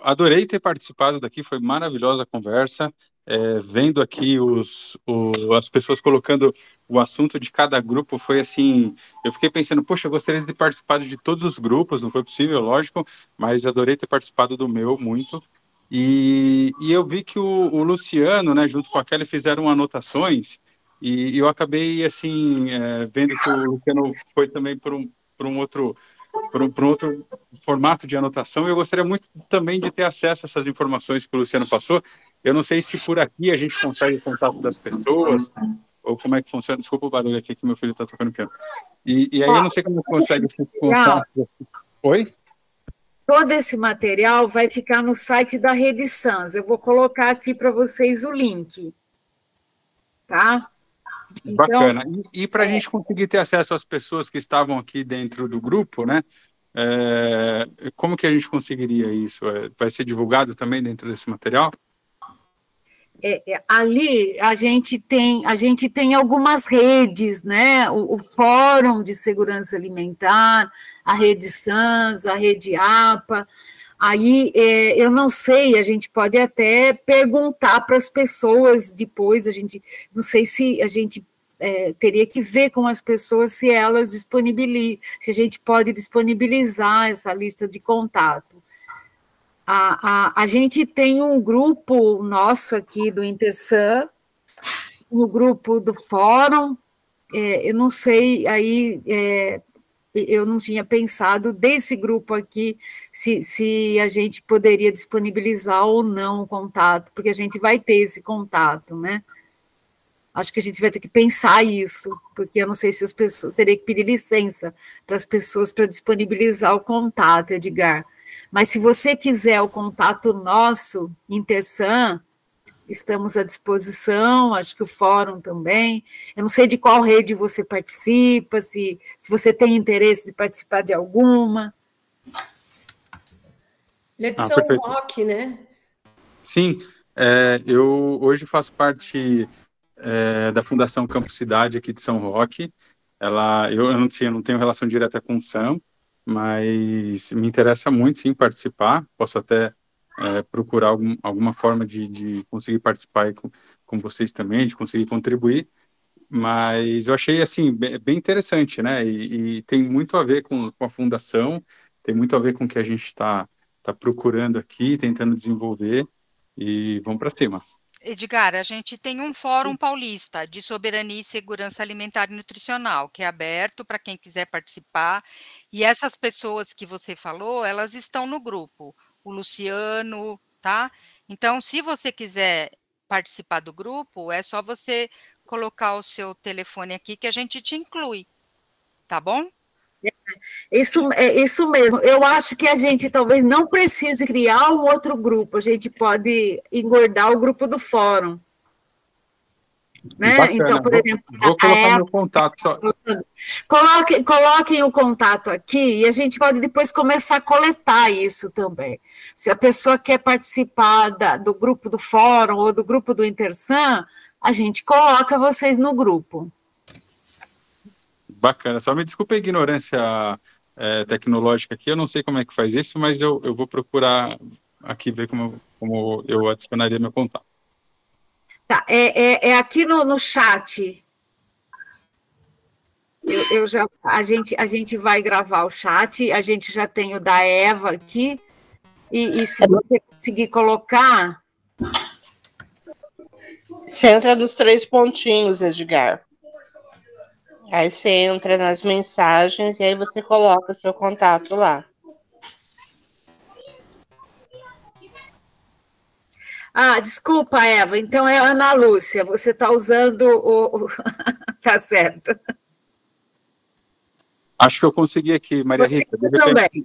Adorei ter participado daqui, foi maravilhosa a conversa. vendo aqui as pessoas colocando o assunto de cada grupo, foi assim, eu fiquei pensando, poxa, eu gostaria de ter participado de todos os grupos, não foi possível, lógico, mas adorei ter participado do meu, muito. E eu vi que o Luciano, né, junto com a Kelly, fizeram anotações, e eu acabei, assim, vendo que o Luciano foi também por um outro formato de anotação. Eu gostaria muito também de ter acesso a essas informações que o Luciano passou. Eu não sei se por aqui a gente consegue o contato das pessoas, ou como é que funciona. Desculpa o barulho aqui que meu filho está tocando piano. E aí eu não sei como consegue esse contato. Oi? Todo esse material vai ficar no site da Rede Sans. Eu vou colocar aqui para vocês o link. Tá? Então, bacana. E para a gente conseguir ter acesso às pessoas que estavam aqui dentro do grupo, né? Como que a gente conseguiria isso? Vai ser divulgado também dentro desse material? Ali a gente tem algumas redes, né? O Fórum de Segurança Alimentar, a Rede Sans, a Rede APA. Aí eu não sei, a gente pode até perguntar para as pessoas depois, não sei se a gente teria que ver com as pessoas se elas se a gente pode disponibilizar essa lista de contato. A gente tem um grupo nosso aqui do Intersan, um grupo do Fórum, eu não sei, aí eu não tinha pensado desse grupo aqui, se a gente poderia disponibilizar ou não o contato, porque a gente vai ter esse contato, né? Acho que a gente vai ter que pensar isso, porque eu não sei se as pessoas teria que pedir licença para as pessoas para disponibilizar o contato, Edgar. Mas se você quiser o contato nosso, Intersan, estamos à disposição, acho que o fórum também. Eu não sei de qual rede você participa, se você tem interesse de participar de alguma. Ele é de São Roque, né? Sim, eu hoje faço parte da Fundação Campus Cidade aqui de São Roque. Eu não tenho relação direta com o SAM, mas me interessa muito, sim, participar. Posso até procurar alguma forma de conseguir participar aí com vocês também, de conseguir contribuir. Mas eu achei, assim, bem interessante, né? E tem muito a ver com a Fundação, tem muito a ver com o que a gente está procurando aqui, tentando desenvolver, e vamos para cima. Edgar, a gente tem um Fórum Paulista de Soberania e Segurança Alimentar e Nutricional, que é aberto para quem quiser participar, e essas pessoas que você falou, elas estão no grupo, o Luciano, tá? Então, se você quiser participar do grupo, é só você colocar o seu telefone aqui que a gente te inclui, tá bom? Isso mesmo. Eu acho que a gente talvez não precise criar um outro grupo, a gente pode engordar o grupo do fórum. Né? Bacana. Então, por exemplo, vou colocar meu contato só. Coloquem o contato aqui e a gente pode depois começar a coletar isso também. Se a pessoa quer participar do grupo do fórum ou do grupo do Intersan, a gente coloca vocês no grupo. Bacana. Só me desculpe a ignorância tecnológica aqui, eu não sei como é que faz isso, mas eu vou procurar aqui ver como eu adicionaria meu contato. Tá, aqui no chat. A gente vai gravar o chat, a gente já tem o da Eva aqui, e se você conseguir colocar... Você entra nos 3 pontinhos, Edgar. Aí você entra nas mensagens e aí você coloca seu contato lá. Desculpa, Eva, então é Ana Lúcia, você está usando o... Tá certo. Acho que eu consegui aqui, Maria Rita.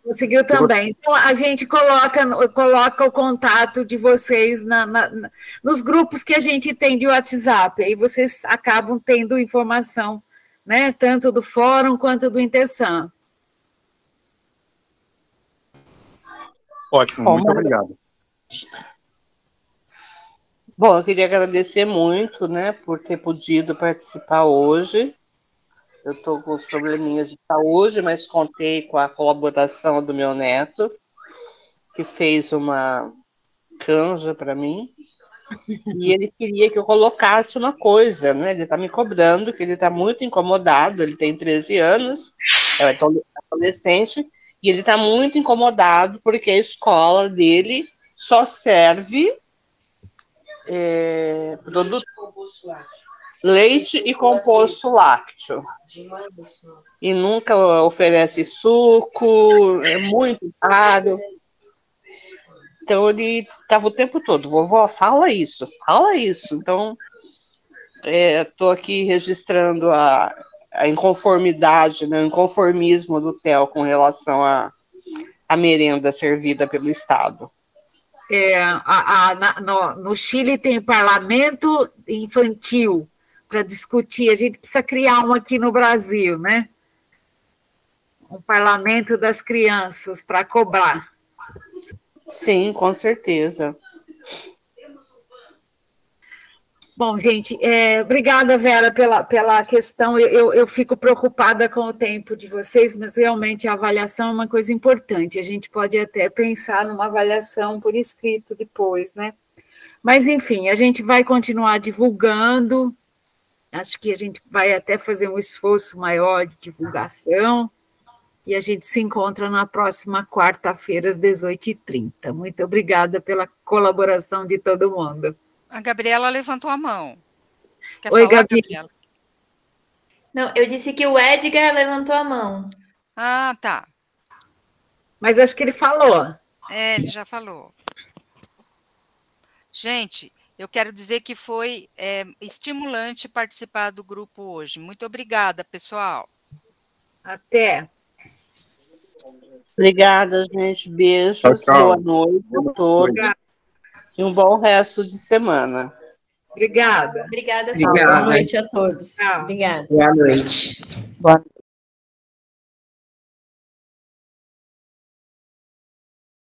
Conseguiu também. Então, a gente coloca o contato de vocês nos grupos que a gente tem de WhatsApp, aí vocês acabam tendo informação, né, tanto do Fórum quanto do Intersan. Ótimo, muito obrigado. Bom, eu queria agradecer muito, né, por ter podido participar hoje. Eu estou com os probleminhas de saúde, mas contei com a colaboração do meu neto, que fez uma canja para mim. E ele queria que eu colocasse uma coisa, né? Ele está me cobrando, que ele está muito incomodado, ele tem 13 anos, é adolescente, e ele está muito incomodado porque a escola dele só serve produto leite e composto lácteo. E nunca oferece suco, é muito caro. Então ele estava o tempo todo, vovó, fala isso. Então, estou aqui registrando a inconformidade, né, o inconformismo do Theo com relação à merenda servida pelo Estado. No Chile tem parlamento infantil para discutir, a gente precisa criar um aqui no Brasil, né? Um parlamento das crianças para cobrar. Sim, com certeza. Bom, gente, obrigada, Vera, pela questão. Eu fico preocupada com o tempo de vocês, mas realmente a avaliação é uma coisa importante. A gente pode até pensar numa avaliação por escrito depois, né? Mas, enfim, a gente vai continuar divulgando. Acho que a gente vai até fazer um esforço maior de divulgação. E a gente se encontra na próxima quarta-feira, às 18h30. Muito obrigada pela colaboração de todo mundo. A Gabriela levantou a mão. Quer Oi, falar, Gabi. Gabriela? Não, eu disse que o Edgar levantou a mão. Ah, tá. Mas acho que ele falou. Ele já falou. Gente, eu quero dizer que foi estimulante participar do grupo hoje. Muito obrigada, pessoal. Até. Obrigada, gente. Beijos. Tchau. Boa noite a todos. E um bom resto de semana. Obrigada. Obrigada. Boa noite a todos. Tchau. Obrigada. Boa noite. Boa noite.